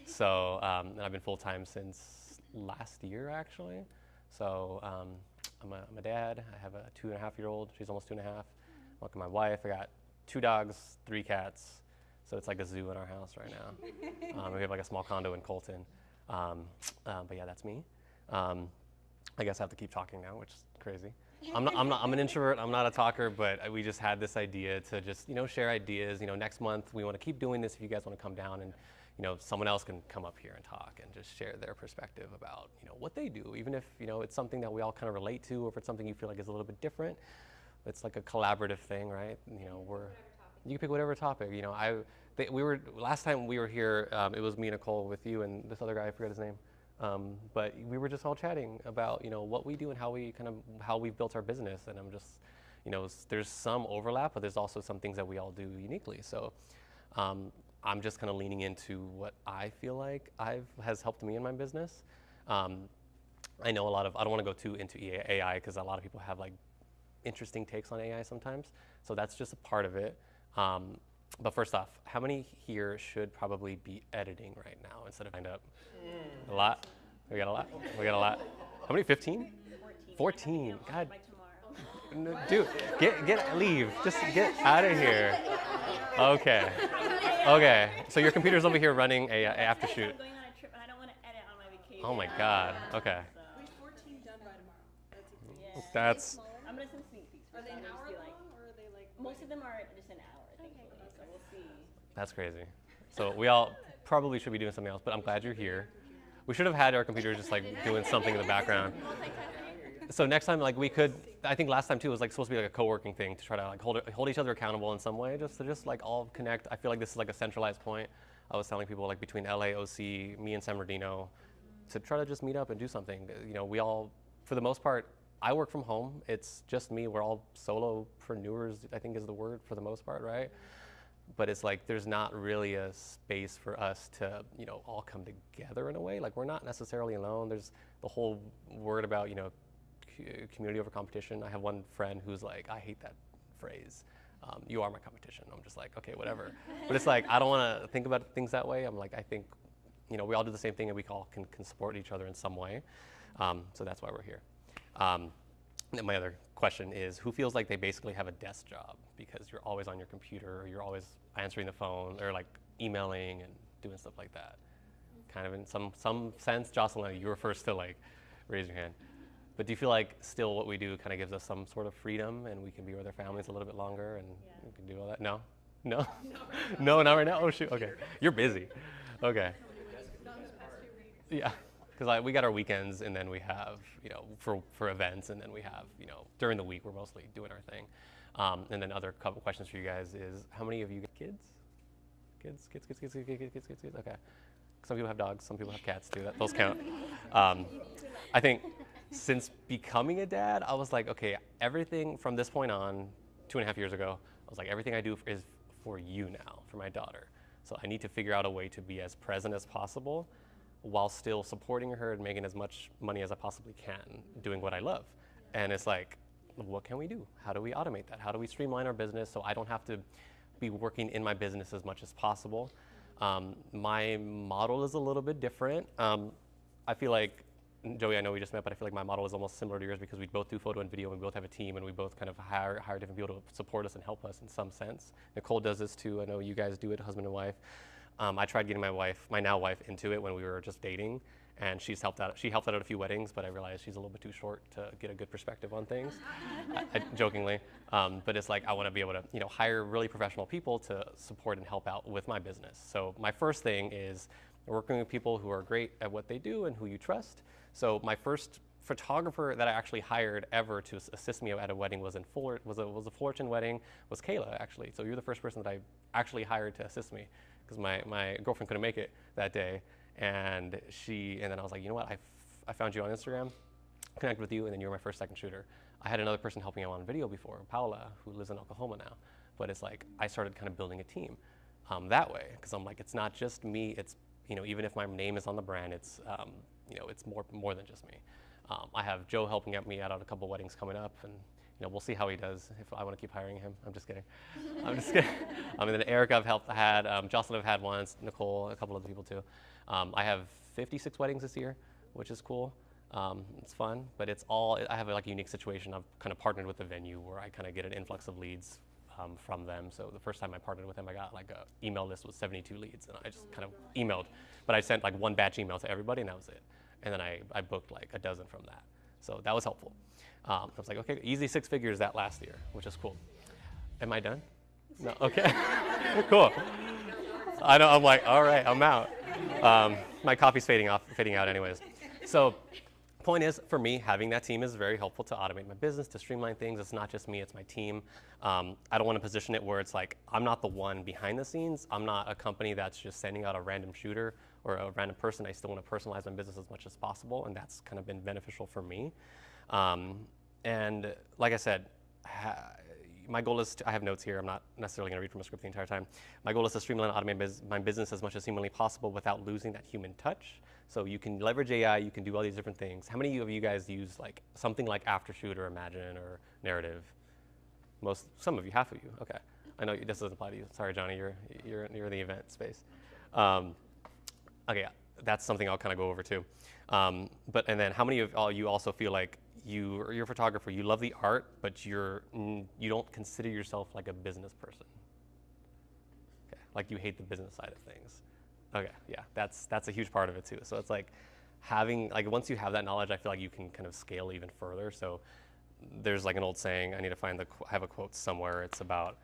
So and I've been full-time since last year, actually. So I'm a dad. I have a 2.5-year-old. She's almost 2.5. I'm with my wife. I got 2 dogs, 3 cats. So it's like a zoo in our house right now. We have like a small condo in Colton. But yeah, that's me. I guess I have to keep talking now, which is crazy. I'm an introvert. I'm not a talker, but we just had this idea to just, share ideas. Next month we want to keep doing this. If you guys want to come down and, someone else can come up here and talk and just share their perspective about, what they do. Even if, it's something that we all kind of relate to, or if it's something you feel like is a little bit different, it's like a collaborative thing, right? You can pick whatever topic. Last time we were here, it was me, Nicole, with you and this other guy, I forget his name. But we were just all chatting about, what we do and how we've built our business. And I'm just, there's some overlap, but there's also some things that we all do uniquely. So I'm just kind of leaning into what I feel like has helped me in my business. I know I don't want to go too into AI because a lot of people have like interesting takes on AI sometimes. So that's just a part of it. But first off, how many here should probably be editing right now instead of find up? A lot? We got a lot? We got a lot. How many, 15? 14. God. No, dude, leave. Just get out of here. Okay. Okay. So your computer's over here running a after shoot. I'm going on a trip and I don't want to edit on my vacation. Oh my God. Okay. We have 14 done by tomorrow. Yeah. That's. I'm going to send sneak peeks. Are they an hour long, or are they like? Most of them are just an hour, thankfully. So we'll see. That's crazy. So we all probably should be doing something else, but I'm glad you're here. We should have had our computers just like doing something in the background. So next time, like we could, I think last time too was like supposed to be like a co-working thing to try to like hold each other accountable in some way, just to like all connect. I feel like this is like a centralized point. I was telling people like between LA, OC, me and San Bernardino, to try to just meet up and do something. We all, for the most part, I work from home. It's just me. We're all solopreneurs, I think is the word for the most part, right? But it's like there's not really a space for us to, all come together in a way. Like we're not necessarily alone. There's the whole word about, community over competition. I have one friend who's like, I hate that phrase. You are my competition. I'm just like, okay, whatever. But it's like, I don't want to think about things that way. I'm like, I think, we all do the same thing and we all can support each other in some way. So that's why we're here. And my other question is, who feels like they basically have a desk job because you're always on your computer or you're always answering the phone or like emailing and doing stuff like that? Kind of in some sense, Jocelyn, you were first to like raise your hand. But do you feel like still what we do kind of gives us some sort of freedom and we can be with our families a little bit longer and we can do all that? No? No? No, not right now? Oh, shoot. Okay. You're busy. Okay. Yeah. Because we got our weekends and then we have, for events, and then we have, during the week we're mostly doing our thing. And then other couple questions for you guys is, how many of you get kids? Kids? Okay. Some people have dogs, some people have cats too. Those count. I think since becoming a dad, I was like, okay, everything from this point on, 2.5 years ago, I was like, everything I do is for you now, for my daughter. So I need to figure out a way to be as present as possible while still supporting her and making as much money as I possibly can, doing what I love. And it's like, what can we do? How do we automate that? How do we streamline our business so I don't have to be working in my business as much as possible? My model is a little bit different. I feel like, Joey, I know we just met, but I feel like my model is almost similar to yours because we both do photo and video and we both have a team and we both kind of hire different people to support us and help us in some sense. Nicole does this too. I know you guys do it, husband and wife. I tried getting my now wife into it when we were just dating, and she helped out at a few weddings, but I realized she's a little bit too short to get a good perspective on things, jokingly. But it's like I want to be able to hire really professional people to support and help out with my business. So my first thing is working with people who are great at what they do and who you trust. So my first photographer that I actually hired ever to assist me at a wedding was a Fullerton wedding, was Kayla actually. So you're the first person that I actually hired to assist me because my girlfriend couldn't make it that day. And then I was like, you know what, I found you on Instagram, connected with you, and then you were my second shooter. I had another person helping out on video before, Paula, who lives in Oklahoma now. But it's like, I started kind of building a team that way, because I'm like, it's not just me, it's, even if my name is on the brand, it's, it's more than just me. I have Joe helping me out on a couple weddings coming up, and we'll see how he does if I want to keep hiring him. I'm just kidding. I'm just kidding. And then Eric I've had, Jocelyn I've had once, Nicole, a couple other people too. I have 56 weddings this year, which is cool. It's fun, but I have like a unique situation. I've kind of partnered with the venue where I kind of get an influx of leads from them. So the first time I partnered with them, I got like a email list with 72 leads, and I just kind of emailed. But I sent like one batch email to everybody, and that was it. And then I booked like a dozen from that. So that was helpful. I was like, okay, easy 6 figures that last year, which is cool. Am I done? No, okay, cool. I know, I'm like, all right, I'm out. My coffee's fading out anyways. So point is, for me, having that team is very helpful to automate my business, to streamline things. It's not just me, it's my team. I don't want to position it where it's like, I'm not the one behind the scenes. I'm not a company that's just sending out a random shooter or a random person. I still want to personalize my business as much as possible, and that's kind of been beneficial for me. And like I said, my goal is to, I have notes here, I'm not necessarily going to read from a script the entire time. My goal is to streamline and automate my business as much as humanly possible without losing that human touch. So you can leverage AI, you can do all these different things. How many of you guys use like something like Aftershoot or Imagine or Narrative? Some of you, half of you, okay. I know this doesn't apply to you. Sorry, Johnny, you're in the event space. Okay, that's something I'll kind of go over too. And then how many of you also feel like you're a photographer, you love the art, but you don't consider yourself like a business person? Okay, like you hate the business side of things. Okay, yeah, that's a huge part of it too. So it's like once you have that knowledge, I feel like you can kind of scale even further. So there's like an old saying, I need to find I have a quote somewhere. It's about,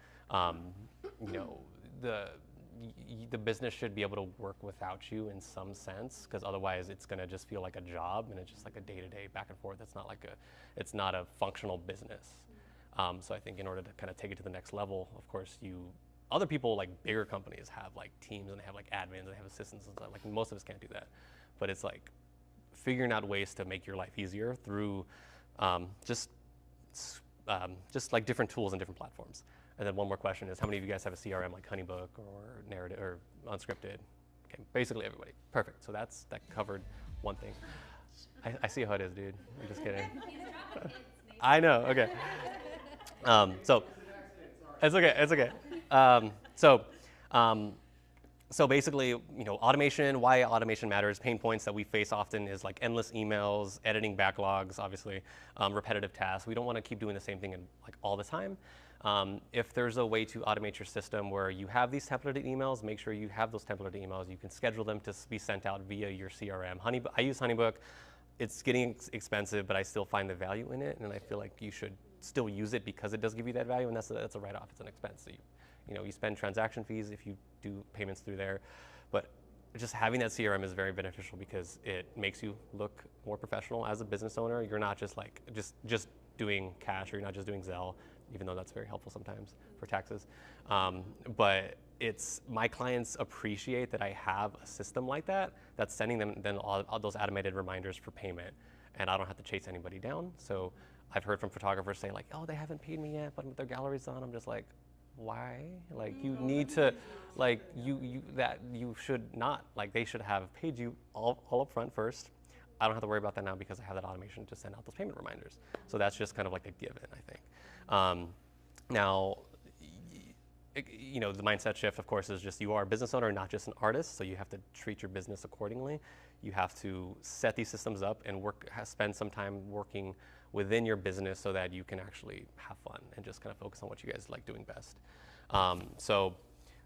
the business should be able to work without you in some sense, because otherwise it's going to just feel like a job and it's just like a day-to-day back and forth. It's not a functional business. So I think in order to kind of take it to the next level, of course, other people, like bigger companies, have like teams and they have like admins and they have assistants and stuff. Like most of us can't do that, but it's like figuring out ways to make your life easier through just like different tools and different platforms. And then one more question is, how many of you guys have a CRM like Honeybook or Narrative or Unscripted? Okay, basically everybody. Perfect. So that covered one thing. I see how it is, dude. I'm just kidding. I know. Okay. So it's okay. It's okay. So basically, automation. Why automation matters. Pain points that we face often is like endless emails, editing backlogs, obviously, repetitive tasks. We don't want to keep doing the same thing like all the time. If there's a way to automate your system where you have these templated emails, make sure you have those templated emails. You can schedule them to be sent out via your CRM. I use Honeybook. It's getting expensive, but I still find the value in it, and I feel like you should still use it because it does give you that value, and that's a write-off. It's an expense. So you spend transaction fees if you do payments through there, but just having that CRM is very beneficial because it makes you look more professional as a business owner. You're not just like just doing cash, or you're not just doing Zelle, even though that's very helpful sometimes for taxes. But my clients appreciate that I have a system like that that's sending them then all those automated reminders for payment, and I don't have to chase anybody down. So I've heard from photographers say like, oh, they haven't paid me yet, but their gallery's on. I'm just like, why? Like you need to, like you should not, like they should have paid you all up front first. I don't have to worry about that now because I have that automation to send out those payment reminders. So that's just kind of like a given, I think. Now, the mindset shift, of course, is just you are a business owner, not just an artist, so you have to treat your business accordingly. You have to set these systems up and spend some time working within your business so that you can actually have fun and just kind of focus on what you guys like doing best. So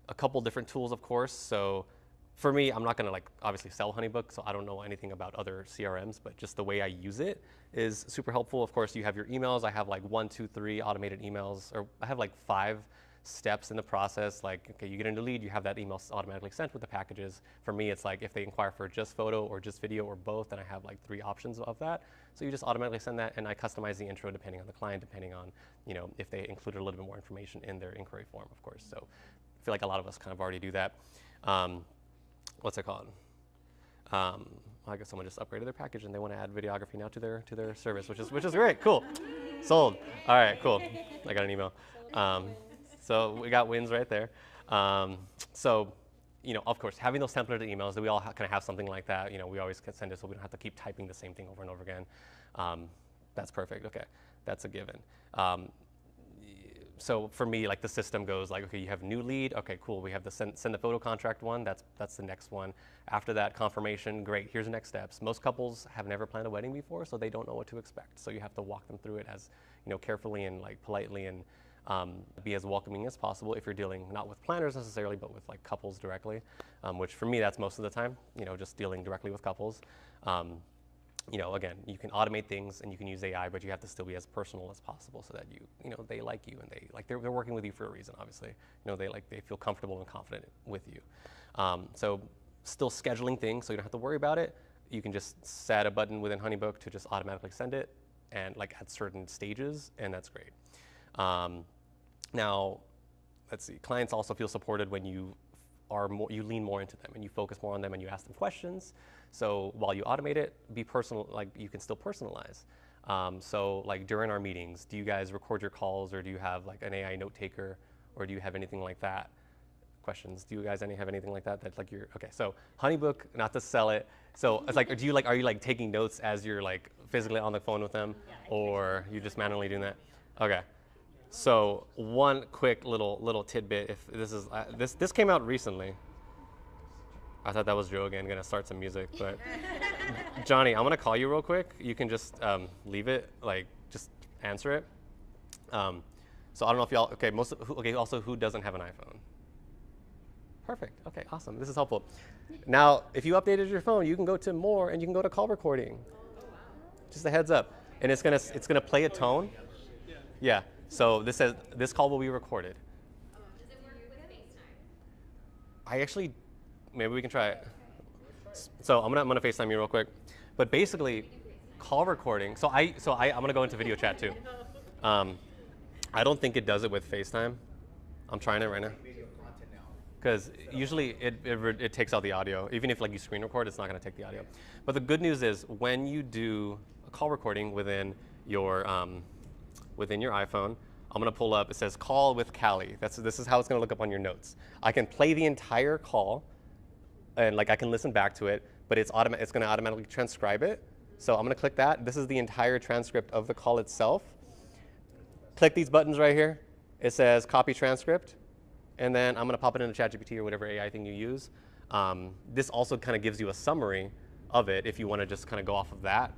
a couple different tools, of course. So for me, I'm not going to obviously sell Honeybook, so I don't know anything about other CRMs, but just the way I use it is super helpful. Of course, you have your emails. I have 1, 2, 3 automated emails, or I have 5 steps in the process. Okay, you get a new lead, you have that email automatically sent with the packages. For me, it's if they inquire for just photo or just video or both, then I have 3 options of that. So you just automatically send that, and I customize the intro depending on the client, depending on if they included a little bit more information in their inquiry form, of course. So I feel like a lot of us kind of already do that. What's it called? I guess someone just upgraded their package and they want to add videography now to their service, which is great. Cool. Sold. All right, cool. I got an email. So we got wins right there. So, of course, having those templated emails, that we all kind of have something like that. We always can send it so we don't have to keep typing the same thing over and over again. That's perfect. Okay, that's a given. So for me, the system goes okay, you have new lead. Okay, cool. We have the send the photo contract one. That's the next one. After that, confirmation. Great. Here's the next steps. Most couples have never planned a wedding before, so they don't know what to expect. So you have to walk them through it as carefully and politely, and be as welcoming as possible if you're dealing not with planners necessarily, but with couples directly, which for me, that's most of the time, just dealing directly with couples. you know, again, you can automate things and you can use AI, but you have to still be as personal as possible so that you know, they like you and they're working with you for a reason, obviously. You know, they feel comfortable and confident with you. So still scheduling things so you don't have to worry about it. You can just set a button within HoneyBook to just automatically send it and like at certain stages, and that's great. Now, let's see, clients also feel supported when you lean more into them and you focus more on them and you ask them questions. So while you automate it, be personal, like you can still personalize. So like during our meetings, do you guys record your calls, or do you have like an AI note taker, or do you have anything like that? Questions? Do you guys have anything like that? That's like okay. So HoneyBook, not to sell it. So it's like, are you like taking notes as you're like physically on the phone with them, or you just manually doing that? Okay. So one quick little tidbit. If this is this came out recently. I thought that was Joe again, gonna start some music, but Johnny, I'm gonna call you real quick. You can just leave it, like just answer it. So I don't know if y'all, okay, also who doesn't have an iPhone? Perfect, okay, awesome, this is helpful. Now, if you updated your phone, you can go to more and you can go to call recording. Just a heads up. And it's gonna play a tone. Yeah, so this says, this call will be recorded. Does it work with FaceTime? I actually, maybe we can try it. So I'm gonna FaceTime you real quick. But basically, call recording. So I'm gonna go into video chat too. I don't think it does it with FaceTime. I'm trying it right now. Because usually it takes out the audio. Even if like you screen record, it's not gonna take the audio. But the good news is when you do a call recording within your iPhone, I'm gonna pull up, it says call with Callie. This is how it's gonna look up on your notes. I can play the entire call and like I can listen back to it, but it's gonna automatically transcribe it. So I'm gonna click that. This is the entire transcript of the call itself. Click these buttons right here. It says copy transcript. And then I'm gonna pop it into ChatGPT or whatever AI thing you use. This also kind of gives you a summary of it if you wanna just kind of go off of that.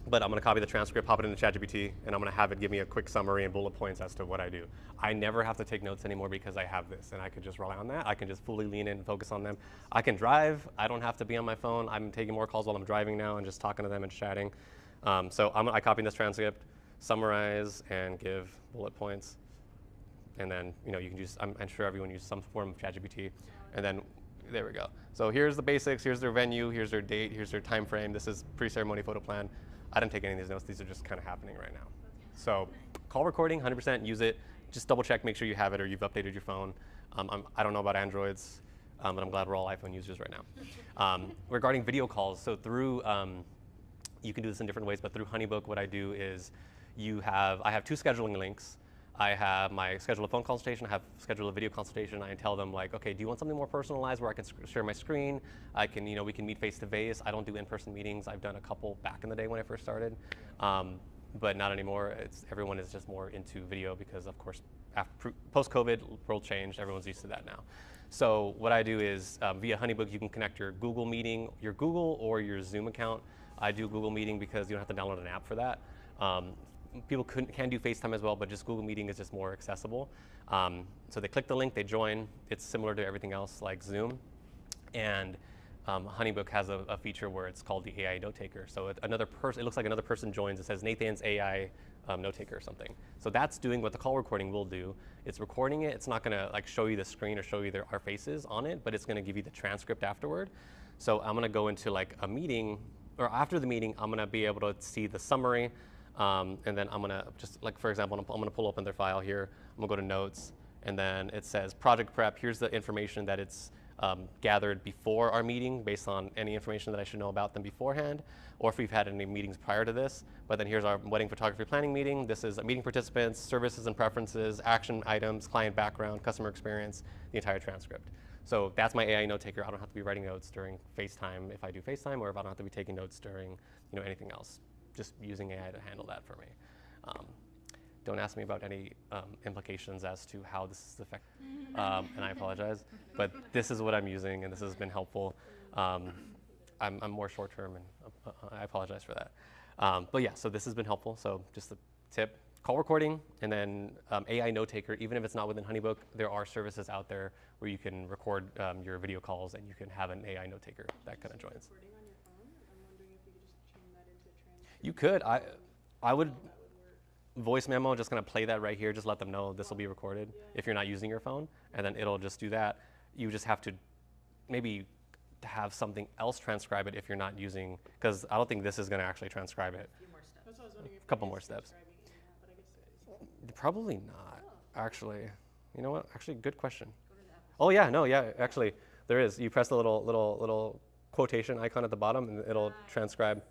But I'm gonna copy the transcript, pop it into ChatGPT, and I'm gonna have it give me a quick summary and bullet points as to what I do. I never have to take notes anymore because I have this, and I can just rely on that. I can just fully lean in and focus on them. I can drive. I don't have to be on my phone. I'm taking more calls while I'm driving now and just talking to them and chatting. So I copy this transcript, summarize, and give bullet points. And then, you know, you can use, I'm sure everyone uses some form of ChatGPT. And then, there we go. So here's the basics. Here's their venue. Here's their date. Here's their time frame. This is pre-ceremony photo plan. I didn't take any of these notes. These are just kind of happening right now. So call recording, 100% use it. Just double check, make sure you have it or you've updated your phone. I don't know about Androids, but I'm glad we're all iPhone users right now. Regarding video calls, so through, you can do this in different ways, but through HoneyBook, what I do is I have two scheduling links. I have my schedule a phone consultation, I have schedule a video consultation. I tell them like, okay, do you want something more personalized where I can share my screen? I can, we can meet face to face. I don't do in-person meetings. I've done a couple back in the day when I first started, but not anymore. Everyone is just more into video because of course, post-COVID, world changed, everyone's used to that now. So what I do is via HoneyBook, you can connect your Google Meeting, your Google or your Zoom account. I do Google Meeting because you don't have to download an app for that. People can do FaceTime as well, but just Google Meeting is just more accessible. So they click the link, they join. It's similar to everything else like Zoom. And HoneyBook has a feature where it's called the AI note taker. So it looks like another person joins. It says Nathan's AI note taker or something. So that's doing what the call recording will do. It's recording it. It's not gonna like show you the screen or show you our faces on it, but it's gonna give you the transcript afterward. So I'm gonna go into like a meeting, or after the meeting, I'm gonna be able to see the summary. And then I'm gonna just like, for example, I'm gonna pull open their file here. I'm gonna go to notes, and then it says project prep. Here's the information that it's gathered before our meeting based on any information that I should know about them beforehand, or if we've had any meetings prior to this. But then here's our wedding photography planning meeting. This is meeting participants, services and preferences, action items, client background, customer experience, the entire transcript. So that's my AI note taker. I don't have to be writing notes during FaceTime if I do FaceTime, or if I don't have to be taking notes during anything else. Just using AI to handle that for me. Don't ask me about any implications as to how this is affecting, and I apologize, but this is what I'm using, and this has been helpful. I'm more short-term, and I apologize for that. But yeah, so this has been helpful. So just a tip, call recording, and then AI note taker. Even if it's not within HoneyBook, there are services out there where you can record your video calls, and you can have an AI note taker that kind of joins. You could. I would voice memo, just gonna play that right here. Just let them know this will be recorded if you're not using your phone, and then it'll just do that. You just have to maybe have something else transcribe it if you're not using, because I don't think this is gonna actually transcribe it. That's what I was wondering if A couple it more is steps. transcribing it in that, but I guess it is. Probably not, actually. You know what? Actually, good question. Oh yeah, no, yeah, actually, there is. You press the little quotation icon at the bottom, and it'll transcribe.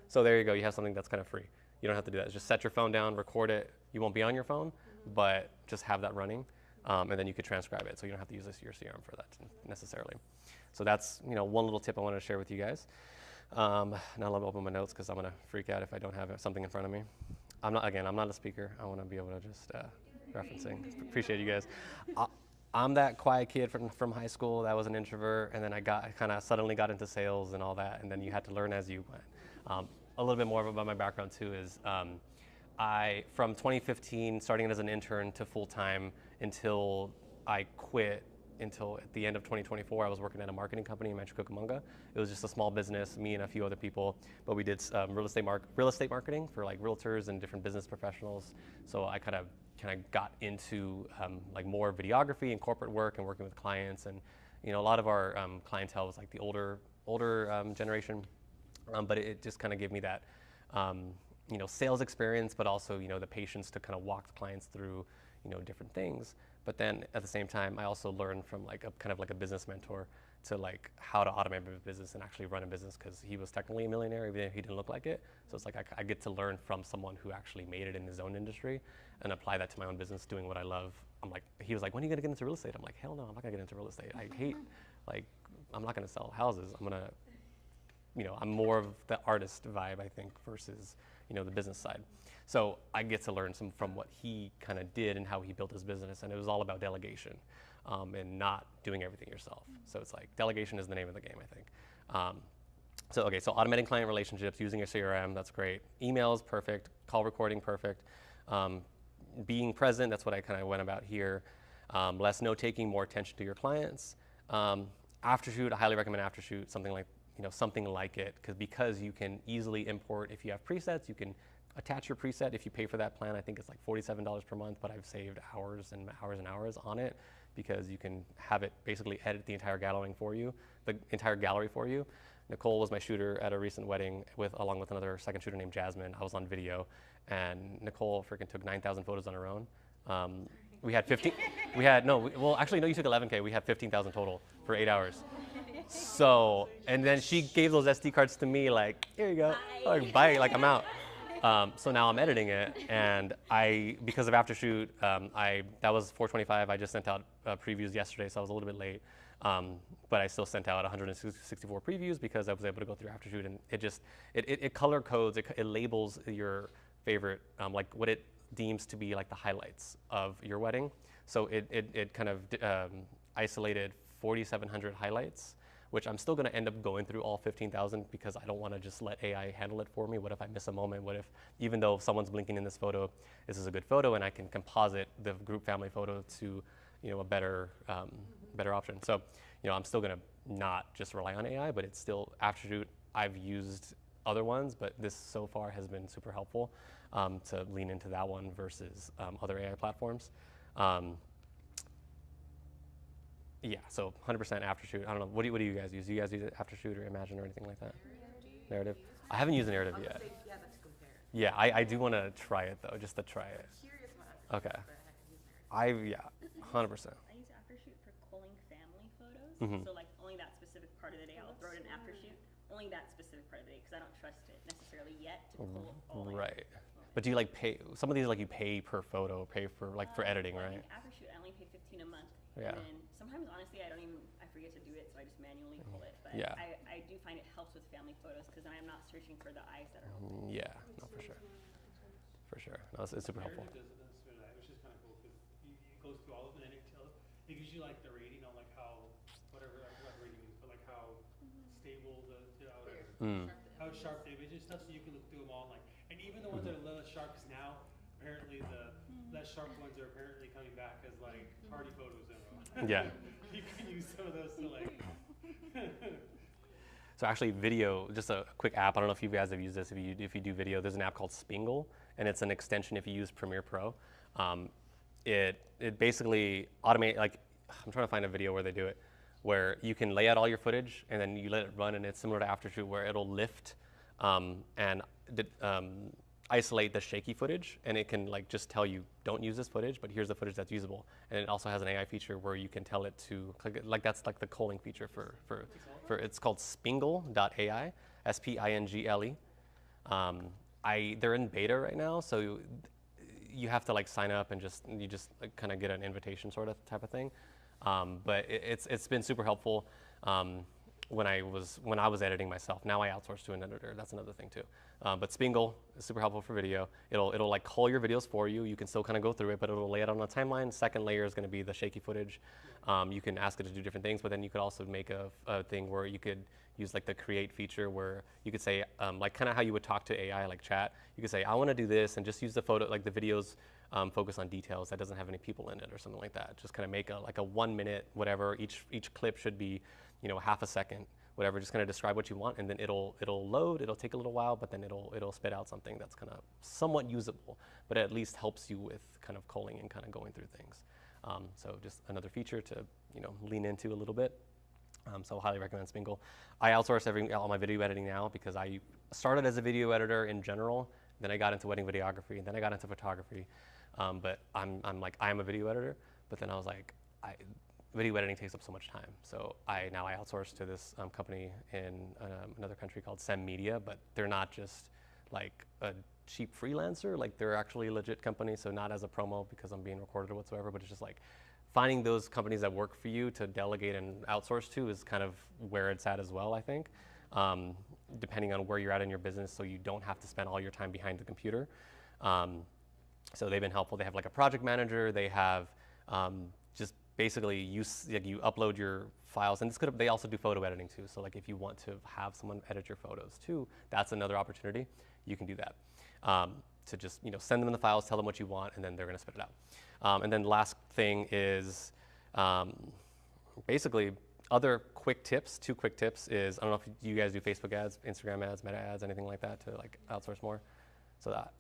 So there you go. You have something that's kind of free. You don't have to do that. Just set your phone down, record it. You won't be on your phone, but just have that running, and then you could transcribe it. So you don't have to use your CRM for that necessarily. So that's one little tip I wanted to share with you guys. Now let me open my notes because I'm gonna freak out if I don't have something in front of me. I'm not a speaker. I want to be able to just referencing. Appreciate you guys. I'm that quiet kid from high school that was an introvert, and then I kind of suddenly got into sales and all that, and then you had to learn as you went. A little bit more about my background too is I, from 2015, starting as an intern to full-time until I quit, until at the end of 2024, I was working at a marketing company in Rancho Cucamonga. It was just a small business, me and a few other people, but we did real estate marketing for like realtors and different business professionals. So I kind of got into like more videography and corporate work and working with clients, and a lot of our clientele was like the older generation, but it just kind of gave me that sales experience, but also the patience to kind of walk the clients through different things. But then at the same time, I also learned from like a business mentor to like how to automate a business and actually run a business, because he was technically a millionaire even if he didn't look like it. So it's like I get to learn from someone who actually made it in his own industry and apply that to my own business, doing what I love. He was like, when are you gonna get into real estate? I'm like, hell no, I'm not gonna get into real estate. I hate, I'm not gonna sell houses. I'm more of the artist vibe, I think, versus the business side. So I get to learn from what he kind of did and how he built his business, and it was all about delegation and not doing everything yourself. So it's like delegation is the name of the game, I think. So automating client relationships, using your CRM, that's great. Emails, perfect. Call recording, perfect. Being present, that's what I kind of went about here. Less note-taking, more attention to your clients. Aftershoot, I highly recommend Aftershoot, something like it, because you can easily import. If you have presets, you can attach your preset. If you pay for that plan, I think it's like $47 per month, but I've saved hours and hours and hours on it, because you can have it basically edit the entire gallery for you. Nicole was my shooter at a recent wedding along with another second shooter named Jasmine. I was on video, and Nicole freaking took 9,000 photos on her own. We had 15. You took 11K. We had 15,000 total for 8 hours. So, and then she gave those SD cards to me, like, here you go, bye, like I'm out. So now I'm editing it, and because of Aftershoot, that was 425. I just sent out previews yesterday, so I was a little bit late. But I still sent out 164 previews because I was able to go through Aftershoot, and it color codes, it labels your favorite, like what it deems to be like the highlights of your wedding. So it kind of isolated 4,700 highlights, which I'm still going to end up going through all 15,000 because I don't want to just let AI handle it for me. What if I miss a moment? What if, even though someone's blinking in this photo, this is a good photo, and I can composite the group family photo to, a better option. So, I'm still going to not just rely on AI, but it's still Aftershoot. I've used other ones, but this so far has been super helpful to lean into that one versus other AI platforms. Yeah, so 100% Aftershoot. I don't know. What do you guys use? Do you guys use Aftershoot or Imagine or anything like that? Narrative. I haven't used Narrative yet. Yeah, I do want to try it though, just to try it. Okay. 100%. I use Aftershoot for culling family photos. Mm-hmm. So like only that specific part of the day, I'll throw it in Aftershoot. Only that specific part of the day, because I don't trust it necessarily yet to cull all. Right. But do you pay? Some of these you pay per photo, pay for for editing, right? Aftershoot, I only pay $15 a month. Yeah. And then sometimes, honestly, I forget to do it, so I just manually pull it. But yeah. I do find it helps with family photos, because then I'm not searching for the eyes that are open. Yeah, no, for sure. For sure. No, it's super helpful. Which is kind of cool, because it goes through all of them, and it gives you the rating on how, whatever, I forgot the rating is, but how stable how sharp the image is stuff, so you can look through them all, and even the ones that are less sharp, because now apparently the less sharp ones are apparently coming back as party photos. Yeah. You can use some of those to So actually video, just a quick app, I don't know if you guys have used this, if you do video, there's an app called Spingle, and it's an extension if you use Premiere Pro. It basically automate, like, I'm trying to find a video where they do it, where you can lay out all your footage and then you let it run, and it's similar to Aftershoot where it'll lift and isolate the shaky footage, and it can like just tell you don't use this footage, but here's the footage that's usable. And it also has an AI feature where you can tell it to click it, like that's like the culling feature for it's called Spingle.ai, Spingle. They're in beta right now, so you have to like sign up and you just like, kind of get an invitation sort of type of thing. But it's been super helpful. When I was editing myself. Now I outsource to an editor. That's another thing too. But Spingle is super helpful for video. It'll like cull your videos for you. You can still kind of go through it, but it'll lay it out on a timeline. Second layer is going to be the shaky footage. You can ask it to do different things, but then you could also make a thing where you could use like the create feature where you could say like kind of how you would talk to AI like chat. You could say I want to do this and just use the photo like the videos. Focus on details that doesn't have any people in it or something like that. Just kind of make a 1 minute whatever. Each clip should be half a second, whatever. Just kind of describe what you want, and then it'll load. It'll take a little while, but then it'll spit out something that's kind of somewhat usable, but at least helps you with kind of culling and kind of going through things. So just another feature to lean into a little bit. So highly recommend Spingle. I outsource all my video editing now because I started as a video editor in general. Then I got into wedding videography, and then I got into photography. But I'm a video editor, but then I was like, video editing takes up so much time. So now I outsource to this company in another country called Sem Media, but they're not just like a cheap freelancer, like they're actually a legit company. So not as a promo because I'm being recorded or whatsoever, but it's just like finding those companies that work for you to delegate and outsource to is kind of where it's at as well, I think. Depending on where you're at in your business, so you don't have to spend all your time behind the computer. So they've been helpful. They have like a project manager. They have just basically you upload your files, and they also do photo editing too. So like if you want to have someone edit your photos too, that's another opportunity. You can do that. To just send them the files, tell them what you want, and then they're going to spit it out. And then the last thing is basically other quick tips. 2 quick tips is, I don't know if you guys do Facebook ads, Instagram ads, Meta ads, anything like that to like outsource more. So that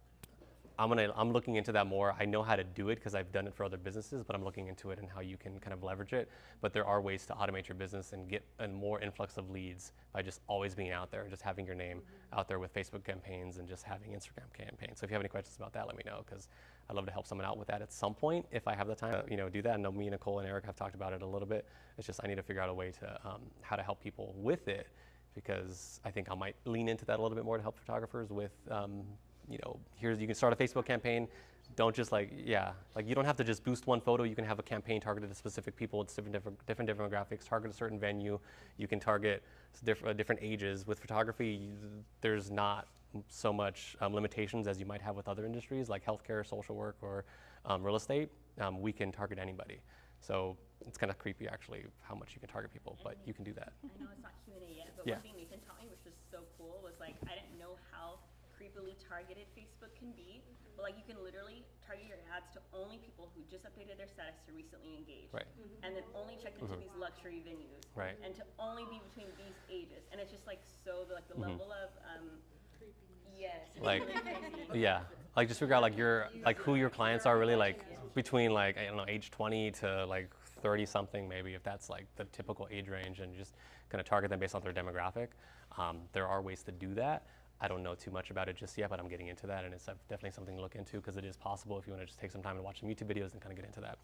I'm looking into that more. I know how to do it because I've done it for other businesses, but I'm looking into it and how you can kind of leverage it. But there are ways to automate your business and get a more influx of leads by just always being out there, just having your name out there with Facebook campaigns and just having Instagram campaigns. So if you have any questions about that, let me know, because I'd love to help someone out with that at some point if I have the time to do that. I know me, Nicole, and Eric have talked about it a little bit. It's just I need to figure out a way to how to help people with it, because I think I might lean into that a little bit more to help photographers with you can start a Facebook campaign. Don't just you don't have to just boost one photo. You can have a campaign targeted to specific people. It's different demographics. Target a certain venue. You can target different ages. With photography, there's not so much limitations as you might have with other industries like healthcare, social work, or real estate. We can target anybody. So it's kind of creepy actually how much you can target people, but you can do that. I know it's not Q&A yet, but Yeah. one thing Nathan taught me, which was so cool, was like I didn't know how creepily targeted Facebook can be, but like you can literally target your ads to only people who just updated their status to recently engaged, Right. and then only checked into these luxury venues, Right. and to only be between these ages, and it's just like so the level of yes, it's Like, really crazy. yeah, like just figure out who your clients are really, like between I don't know, age 20 to 30 something maybe, if that's like the typical age range, and just kind of target them based on their demographic. There are ways to do that. I don't know too much about it just yet, but I'm getting into that, and it's definitely something to look into, because it is possible if you want to just take some time and watch some YouTube videos and kind of get into that.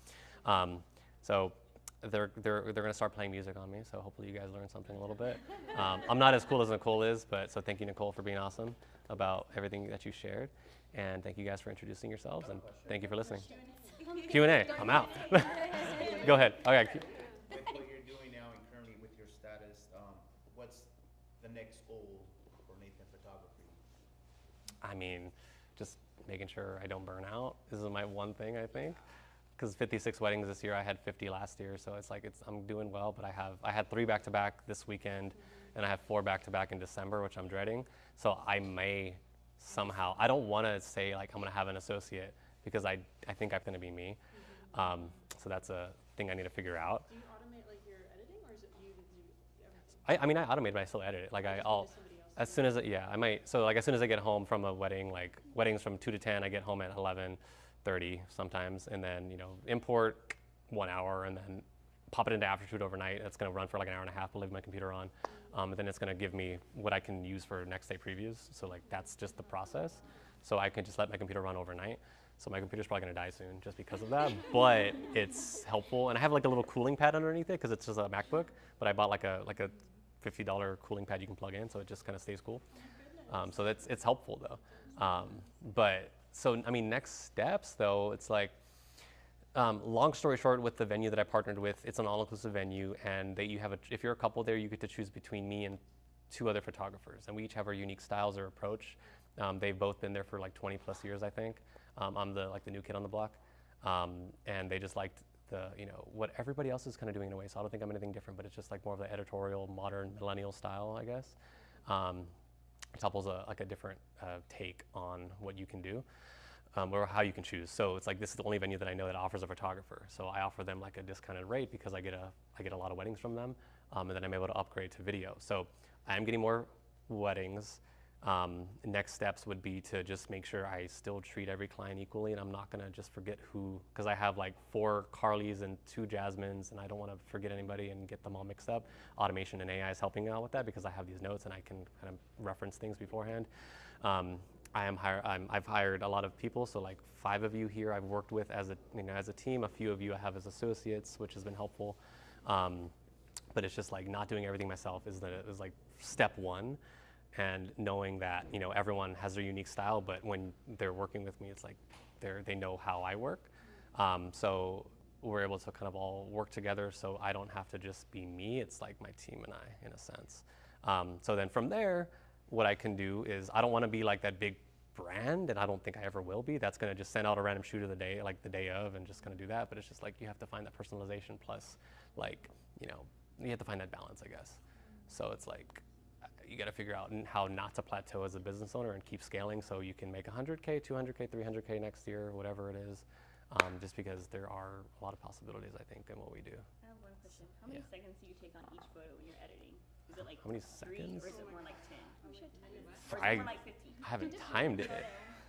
So they're going to start playing music on me, so hopefully you guys learn something a little bit. I'm not as cool as Nicole is, but so thank you, Nicole, for being awesome about everything that you shared, and thank you guys for introducing yourselves, and thank you for listening. Q&A, I'm out. Go ahead. Okay. With what you're doing now and currently with your status, what's the next goal for Nathan Photography? I mean, just making sure I don't burn out. This is my one thing, I think. Because 56 weddings this year, I had 50 last year, so I'm doing well. But I had 3 back-to-back this weekend, and I have 4 back-to-back in December, which I'm dreading. So I may somehow, I don't want to say I'm going to have an associate, because I think I'm going to be me. So that's a thing I need to figure out. Do you automate your editing, or is it you that do everything? I mean, I automate, but I still edit it. Like as soon as I might. So like as soon as I get home from a wedding, like weddings from 2 to 10, I get home at 11:30 sometimes, and then import 1 hour, and then pop it into AfterShoot overnight. It's going to run for like an hour and a half. I'll leave my computer on, and then it's going to give me what I can use for next day previews. So like that's just the process. So I can just let my computer run overnight. So my computer's probably going to die soon just because of that, but it's helpful. And I have like a little cooling pad underneath it because it's just a MacBook, but I bought like a $50 cooling pad you can plug in, so it just kind of stays cool. So it's helpful though. But so I mean, next steps though, it's like, long story short, with the venue that I partnered with, it's an all-inclusive venue, and if you're a couple there, you get to choose between me and 2 other photographers, and we each have our unique styles or approach. They've both been there for like 20 plus years, I think. I'm the new kid on the block, and they just liked what everybody else is kind of doing in a way. So I don't think I'm anything different, but it's just like more of the editorial, modern, millennial style, I guess. Couples like a different take on what you can do. Or how you can choose. So it's like, this is the only venue that I know that offers a photographer. So I offer them like a discounted rate because I get a lot of weddings from them, and then I'm able to upgrade to video. So I'm getting more weddings. Next steps would be to just make sure I still treat every client equally, and I'm not gonna just forget who, because I have like 4 Carlys and 2 Jasmines, and I don't want to forget anybody and get them all mixed up. Automation and AI is helping out with that because I have these notes and I can kind of reference things beforehand. I've hired a lot of people, so like 5 of you here I've worked with as a team. A few of you I have as associates, which has been helpful. But it's just like not doing everything myself is like step 1, and knowing that everyone has their unique style, but when they're working with me, it's like they know how I work. So we're able to kind of all work together, so I don't have to just be me. It's like my team and I, in a sense. So then from there, what I can do is, I don't want to be like that big brand, and I don't think I ever will be. That's going to just send out a random shoot of the day, like the day of, and just kind of do that. But it's just like, you have to find that personalization plus, like, you have to find that balance, I guess. So it's like, you got to figure out how not to plateau as a business owner and keep scaling so you can make 100K, 200K, 300K next year, whatever it is. Just because there are a lot of possibilities, I think, in what we do. I have one question. How many seconds do you take on each photo when you're editing? Is it like How many 3, seconds? or is it more like 10? Or is it I more like 15? I haven't timed it.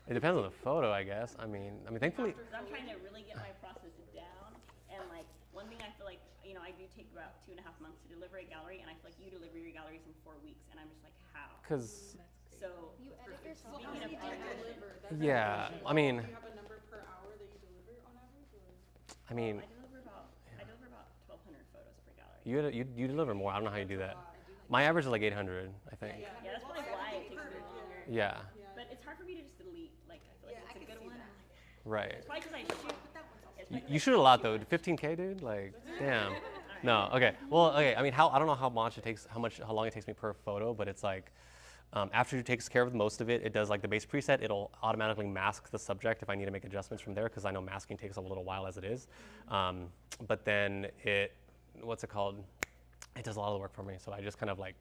It depends on the photo, I guess. I mean, thankfully. Because I'm trying to really get my process down, and like one thing I feel like, I do take about 2.5 months to deliver a gallery, and I feel like you deliver your galleries in 4 weeks, and I'm just like, how? Because. So You edit yourself. speaking of deliver? Yeah, I mean. Do you have a number per hour that you deliver on average? Or? I mean. I deliver about 1,200 photos per gallery. You deliver more. I don't know how you do that. My average is like 800, I think. Yeah, that's probably why it takes me longer. Yeah. But it's hard for me to just delete. Like, I feel like it's a good one. Right. It's probably because I shoot. You shoot a lot though. 15K, dude. Like, damn. No. Okay. Well, okay. I mean, I don't know how long it takes me per photo, but it's like, after it takes care of most of it, it does like the base preset. It'll automatically mask the subject if I need to make adjustments from there, because I know masking takes a little while as it is. But then what's it called? It does a lot of the work for me. So I just kind of like,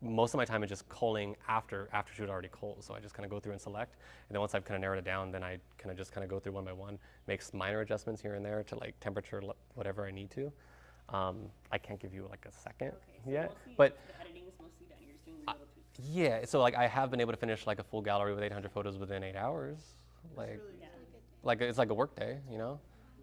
most of my time is just culling after shoot already culled. So I just kind of go through and select. And then once I've kind of narrowed it down, then I kind of just go through one by one, make minor adjustments here and there to like temperature, whatever I need to. I can't give you like a second yet, but the editing is mostly done. You're just doing the little tweaks. yeah. So like I have been able to finish like a full gallery with 800 photos within 8 hours. Like it's like a work day,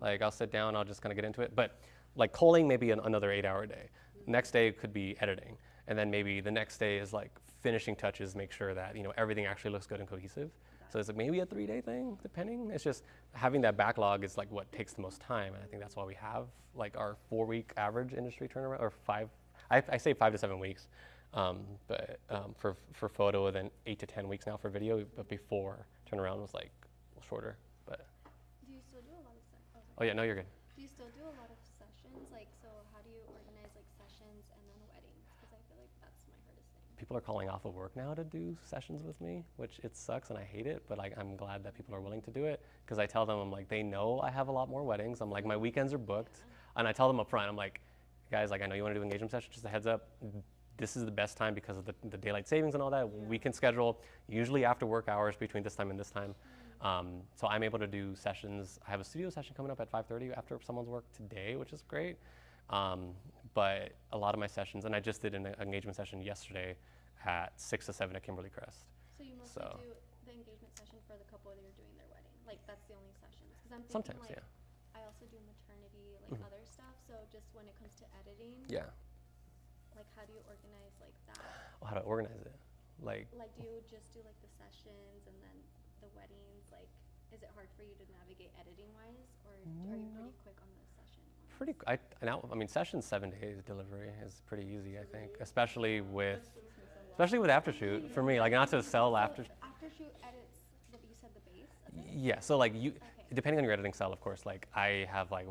Like I'll sit down, I'll just kind of get into it. But like culling, maybe another 8-hour day. Next day could be editing. And then maybe the next day is like finishing touches, make sure that, everything actually looks good and cohesive. So it's like maybe a 3-day thing, depending. It's just having that backlog is like what takes the most time. And I think that's why we have like our 4-week average industry turnaround, or 5, I say 5 to 7 weeks. But for photo, then 8 to 10 weeks now for video. But before, turnaround was like shorter. But Do you still do a lot of sessions? oh yeah, no, you're good. Do you still do a lot of sessions? Like, so how do you organize like sessions and then weddings? Because I feel like that's my hardest thing. People are calling off of work now to do sessions with me, which it sucks and I hate it, but like I'm glad that people are willing to do it, because I tell them, I'm like, they know I have a lot more weddings. I'm like, my weekends are booked, and I tell them up front, I'm like, guys, like I know you want to do engagement sessions, just a heads up, this is the best time because of the daylight savings and all that. We can schedule usually after work hours between this time and this time. So I'm able to do sessions. I have a studio session coming up at 5:30 after someone's work today, which is great. but a lot of my sessions, and I just did an engagement session yesterday at 6 to 7 at Kimberly Crest. So you mostly do the engagement session for the couple that you're doing their wedding. Like that's the only sessions. Because I'm thinking Sometimes, like yeah. I also do maternity, like other stuff. So just when it comes to editing, Yeah. like how do you organize like that? Well, how to organize it? Like do you just do like the sessions and then the weddings? Like, is it hard for you to navigate editing wise, or are you pretty quick on the session? pretty. I mean, session 7 days delivery is pretty easy. I think, especially with after shoot for me. Like not to sell after. After shoot edits what you said the base of it? Yeah. So like depending on your editing style, of course. Like I have like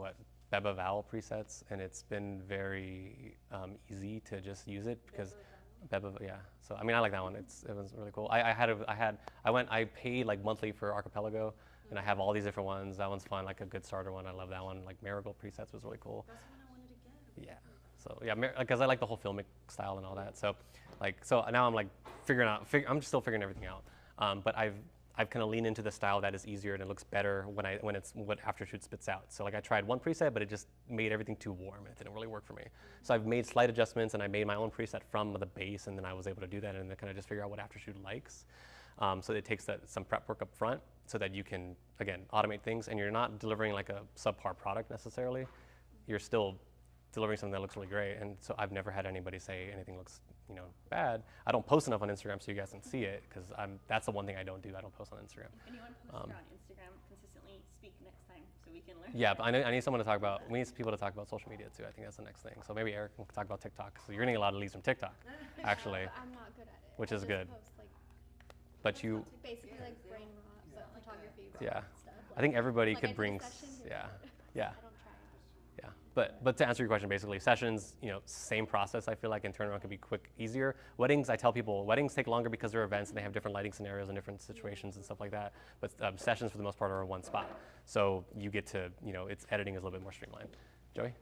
Beba Vowel presets, and it's been very easy to just use it because Beba, yeah. So I mean, I like that one. It was really cool. I paid like monthly for Archipelago, and I have all these different ones. That one's fun, like a good starter one. I love that one. Like Marigold presets was really cool. That's what I wanted to get. Yeah. So yeah, because I like the whole filmic style and all that. So now I'm like I'm just still figuring everything out. But I've kind of leaned into the style that is easier and it looks better when it's what aftershoot spits out. So like I tried one preset, but it just made everything too warm. It didn't really work for me. So I've made slight adjustments and I made my own preset from the base, and then I was able to do that and then kind of just figure out what aftershoot likes. So it takes some prep work up front so that you can, again, automate things, and you're not delivering like a subpar product necessarily. You're still delivering something that looks really great. And so I've never had anybody say anything looks, bad. I don't post enough on Instagram so you guys can see it, because that's the one thing I don't do. I don't post on Instagram. If anyone posts on Instagram, consistently speak next time so we can learn. Yeah, but I need someone to talk about, we need people to talk about social media too. I think that's the next thing. So maybe Eric can talk about TikTok. So you're getting a lot of leads from TikTok, actually. But I'm not good at it. Which I is just good. Post, like, But you, basically like brain rot, but photography. yeah. Stuff. I think everybody Like, could I bring, do sessions, yeah, but yeah. I don't try. Yeah, but to answer your question, basically, sessions, same process. I feel like, and turnaround can be quick, easier. Weddings, I tell people, weddings take longer because they're events and they have different lighting scenarios and different situations and stuff like that. But sessions, for the most part, are in one spot. So you get to, its editing is a little bit more streamlined. Joey?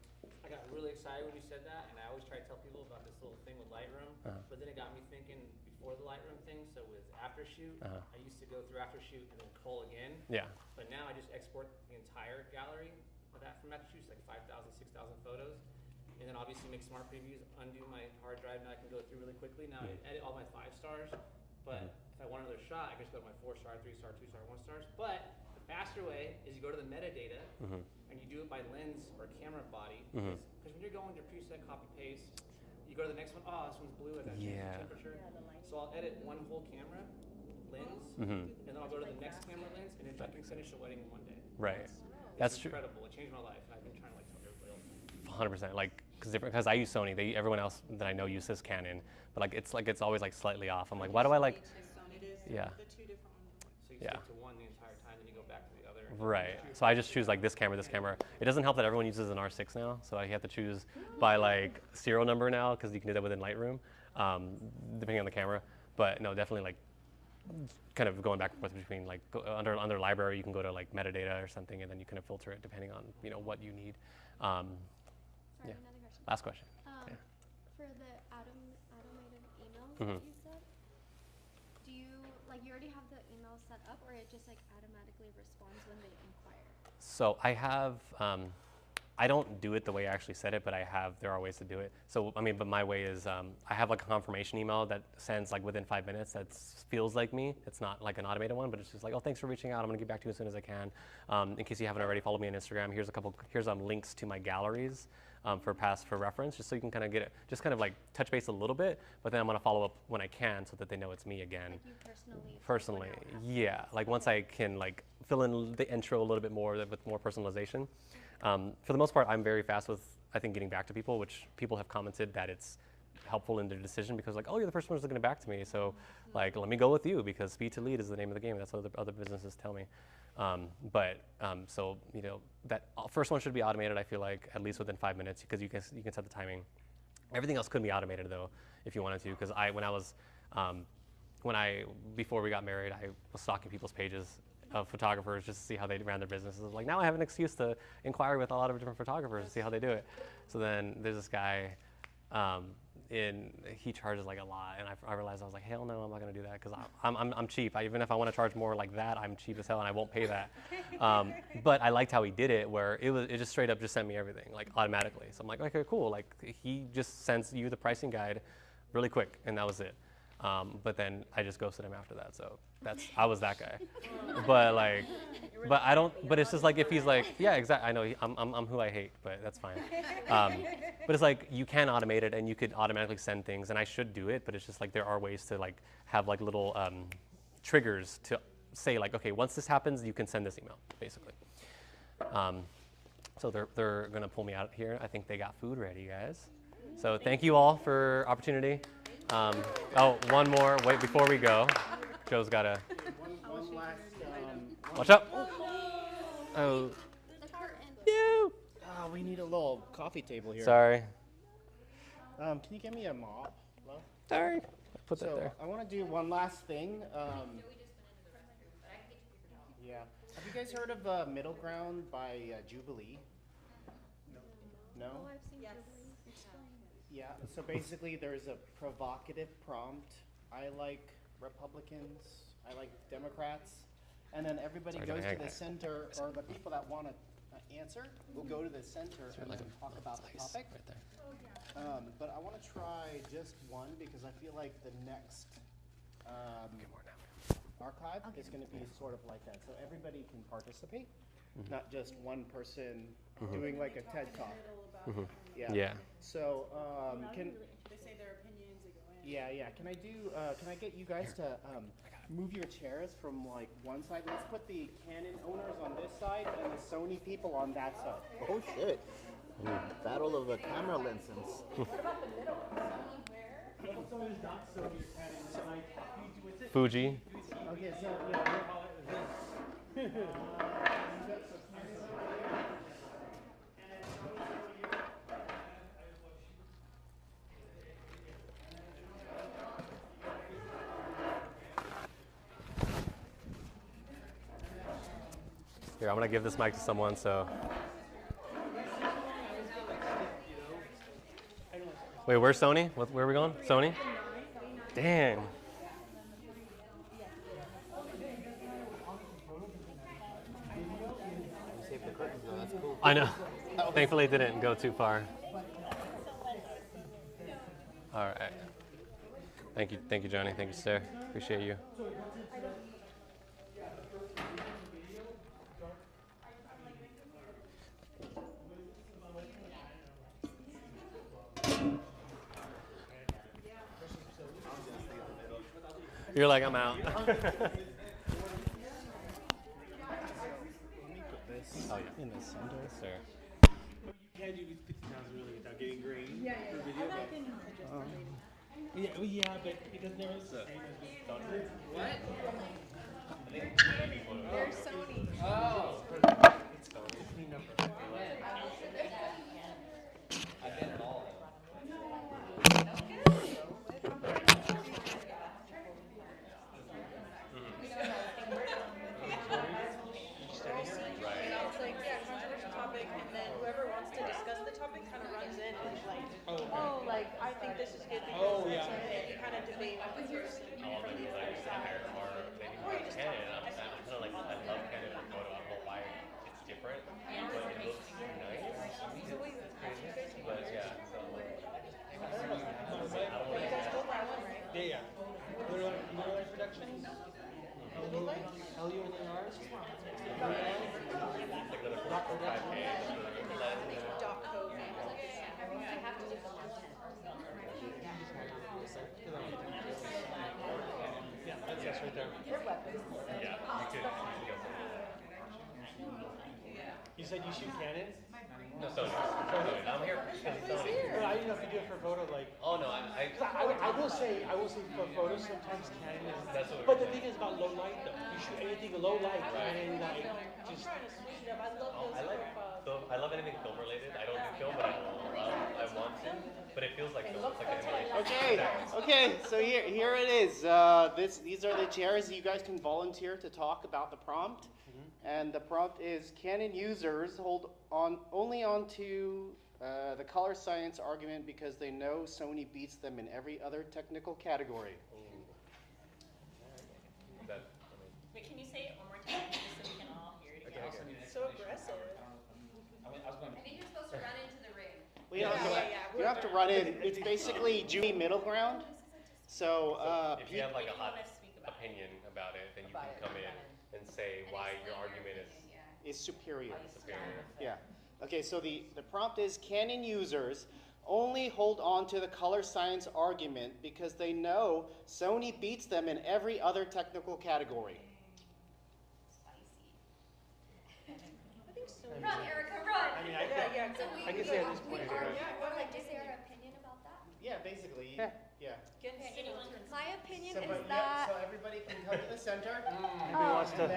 I got really excited when you said that, and I always try to tell people about this little thing with Lightroom. But then it got me thinking before the Lightroom thing. So with Aftershoot, I used to go through Aftershoot and then cull again. Yeah. But now I just export the entire gallery of that from Aftershoot, like 5,000, 6,000 photos. And then obviously make smart previews, undo my hard drive. Now I can go through really quickly. Now I edit all my 5 stars. But if I want another shot, I can just go to my 4-star, 3-star, 2-star, 1-stars. But the faster way is you go to the metadata and you do it by lens or camera body. Because when you're going to preset, copy, paste, you go to the next one, oh, this one's blue at that temperature. So I'll edit one whole camera lens, and then I'll go to the next camera lens, and then I can finish a wedding in one day. Right. That's true. Incredible. It changed my life, and I've been trying to tell everybody else. 100%. Like, because I use Sony. Everyone else that I know uses Canon, but it's always like slightly off. I'm like, why do I like? Yeah. The 2 different ones. So you stick to one the entire time, then you go back to the other. Right. So I just choose like this camera, this camera. It doesn't help that everyone uses an R6 now, so I have to choose by like serial number now, because you can do that within Lightroom, depending on the camera. But no, definitely like kind of going back and forth between like under library, you can go to like metadata or something, and then you kind of filter it depending on what you need. Sorry, another question. Last question. For the automated emails that you said, do you already have the email set up, or it just like automatically responds when they inquire? So I have, I don't do it the way I actually said it, but there are ways to do it. So, but my way is, I have like a confirmation email that sends like within 5 minutes that feels like me. It's not like an automated one, but it's just like, oh, thanks for reaching out. I'm gonna get back to you as soon as I can. In case you haven't already, follow me on Instagram. Here's links to my galleries for reference, just so you can kind of get it, just kind of like touch base a little bit, but then I'm gonna follow up when I can so that they know it's me again. Like you personally? Yeah. Like once I can like fill in the intro a little bit more with more personalization. For the most part, I'm very fast with, I think, getting back to people, which people have commented that it's helpful in their decision, because like, oh, you're the first one who's getting back to me. So like, let me go with you, because speed to lead is the name of the game. That's what other businesses tell me. So, that first one should be automated, I feel like, at least within 5 minutes, because you can set the timing. Everything else could be automated though, if you wanted to, because before we got married, I was stalking people's pages of photographers just to see how they ran their businesses. Like, now I have an excuse to inquire with a lot of different photographers to see how they do it. So then there's this guy, and he charges like a lot, and I realized I was like, hell no, I'm not gonna do that because I'm cheap. Even if I want to charge more like that, I'm cheap as hell, and I won't pay that. But I liked how he did it, where it just straight up just sent me everything like automatically. So I'm like, okay, cool. Like he just sends you the pricing guide really quick, and that was it. But then I just ghosted him after that. So I was that guy. But like, but I don't. But it's just like if he's like, yeah, exactly. I know I'm who I hate, but that's fine. But it's like you can automate it, and you could automatically send things, and I should do it. But it's just like there are ways to like have like little triggers to say like, okay, once this happens, you can send this email, basically. So they're gonna pull me out here. I think they got food ready, guys. So thank you all for opportunity. Oh, one more. Wait, before we go, Joe's got to. One last. Watch out. Oh. You. Oh, we need a little coffee table here. Sorry. Can you give me a mop? Hello? Sorry. I put that there. I want to do one last thing. Yeah. Have you guys heard of Middle Ground by Jubilee? No. No? Oh, I've seen Jubilee. Yeah, so basically there's a provocative prompt. I like Republicans, I like Democrats, and then everybody goes to the center, or the people that want to answer will go to the center and then talk about the topic. Right there. But I want to try just one because I feel like the next archive is going to be sort of like that. So everybody can participate, not just one person doing like a TED Talk. Yeah. So can They say their opinions, they go in. yeah. Can I get you guys to move your chairs from like one side? Let's put the Canon owners on this side and the Sony people on that side. Oh shit. Battle of the camera lenses. Fuji. Okay, so yeah. Here, I'm gonna give this mic to someone. So. Wait, where's Sony? Where are we going? Sony? Damn. I know. Thankfully, it didn't go too far. All right. Thank you, Johnny. Thank you, Sarah. Appreciate you. You're like, I'm out. Let me put this in the center. Sir. You can't do 50,000 really without getting grain for video. But it doesn't never the same as with Thunder. What? There's Sony. Oh. It's Sony. It's cleaned up. I get it all. I think this is good because Oh, yeah. you kind of debate with the person from the other side. Or you just talk. I love Canon for photo. I don't know why it's different, but it looks nice. But yeah, so I don't want to. Yeah. Middle Light Productions? LUNARs? Like another 4 or 5K. Yeah, that's right there. Yeah, you could go. You said you shoot Canon? No, Sony. I'm here because it's Sony. Well, I didn't know if you do it for photo, like. Oh no, I will say for photos sometimes Canon is. That's what but the thing is about low light though. You shoot anything low light, Canon like just. I love anything film related. I don't do film, but I want to. But it feels like film. It's like an emulation. Okay. So here it is. These are the chairs. You guys can volunteer to talk about the prompt. And the prompt is: Canon users hold on only onto The color science argument because they know Sony beats them in every other technical category. Wait, can you say it one more time just so we can all hear it again? So aggressive. I think you're supposed to run into the ring. Well, you don't have to run in. It's basically Judy middle ground. So if you have like a hot opinion about it, then you can come in and say why your argument is superior. superior. Yeah. Okay, so the prompt is Canon users only hold on to the color science argument because they know Sony beats them in every other technical category. Run, Erica, run! I mean, I can say at this point, Or like, just say our opinion about that? Yeah, basically. Yeah. Yeah. My opinion So, is but, that so everybody can come to the center. Anybody wants to?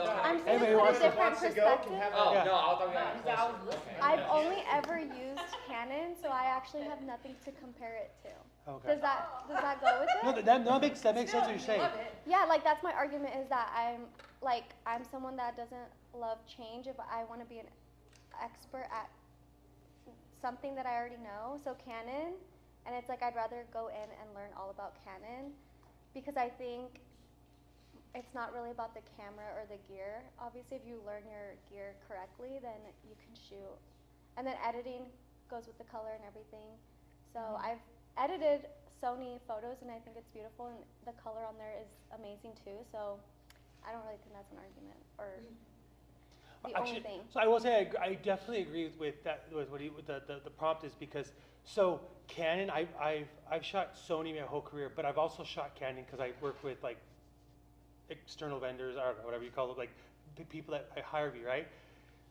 I'm Anybody seeing from a wants different to go perspective. can have Oh, a, no, I thought we had closer. I've only ever used Canon, so I actually have nothing to compare it to. Okay. Does that go with No, it? that makes sense what you're saying. Yeah, like that's my argument is that I'm someone that doesn't love change. If I want to be an expert at something that I already know, so Canon, and it's like I'd rather go in and learn all about Canon because I think it's not really about the camera or the gear. Obviously, if you learn your gear correctly, then you can shoot. And then editing goes with the color and everything. So I've edited Sony photos and I think it's beautiful and the color on there is amazing too. So I don't really think that's an argument or the only thing. So I will say I definitely agree with that. With what the prompt is because so Canon I've shot Sony my whole career, but I've also shot Canon because I work with like external vendors or whatever you call it, like people that I hire me, right?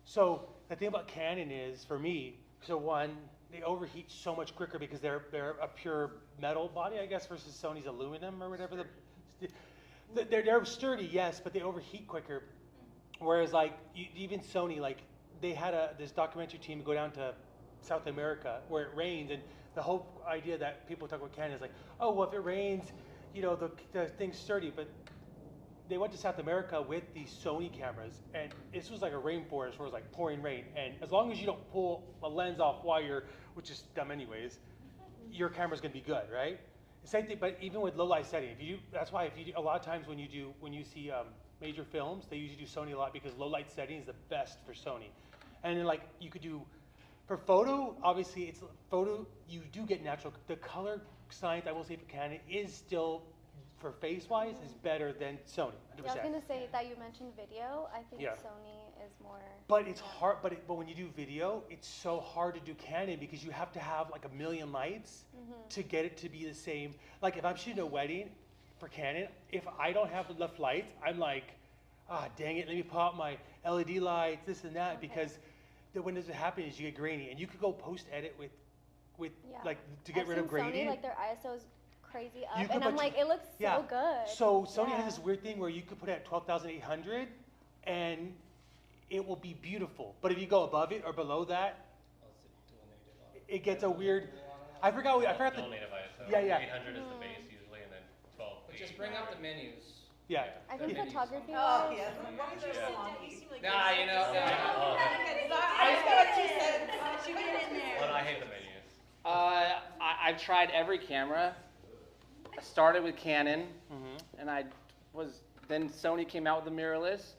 So the thing about Canon is for me, so one, they overheat so much quicker because they're a pure metal body, I guess, versus Sony's aluminum or whatever. They're sturdy, yes, but they overheat quicker. Whereas like even Sony, like they had this documentary team go down to South America where it rains, and the whole idea that people talk about Canon is like, oh well, if it rains, you know the thing's sturdy, but they went to South America with these Sony cameras, and this was like a rainforest where it was like pouring rain, and as long as you don't pull a lens off while which is dumb anyways, your camera's gonna be good, right? Same thing, but even with low light setting, that's why a lot of times when you see major films, they usually do Sony a lot because low light setting is the best for Sony. And then like you could do, for photo, obviously you do get natural, the color science I will say for Canon is still, for face-wise, is better than Sony, 100%. Yeah, I was gonna say that you mentioned video. I think Sony is more. But it's hard. But when you do video, it's so hard to do Canon because you have to have like a million lights to get it to be the same. Like if I'm shooting a wedding for Canon, if I don't have enough lights, I'm like, dang it, let me pop my LED lights, this and that, because when this happens is you get grainy, and you could go post-edit with like to get rid of grainy. Sony, like their ISO's crazy up, and I'm like, it looks so good. So Sony has this weird thing where you could put it at 12,800, and it will be beautiful. But if you go above it or below that, it gets a weird. I forgot the. Yeah. 800 is the base usually, and then 12. But just bring up the menus. Yeah. I think photography. Oh, yeah. Nah, you know. But I hate the menus. I've tried every camera. I started with Canon, and then Sony came out with the mirrorless,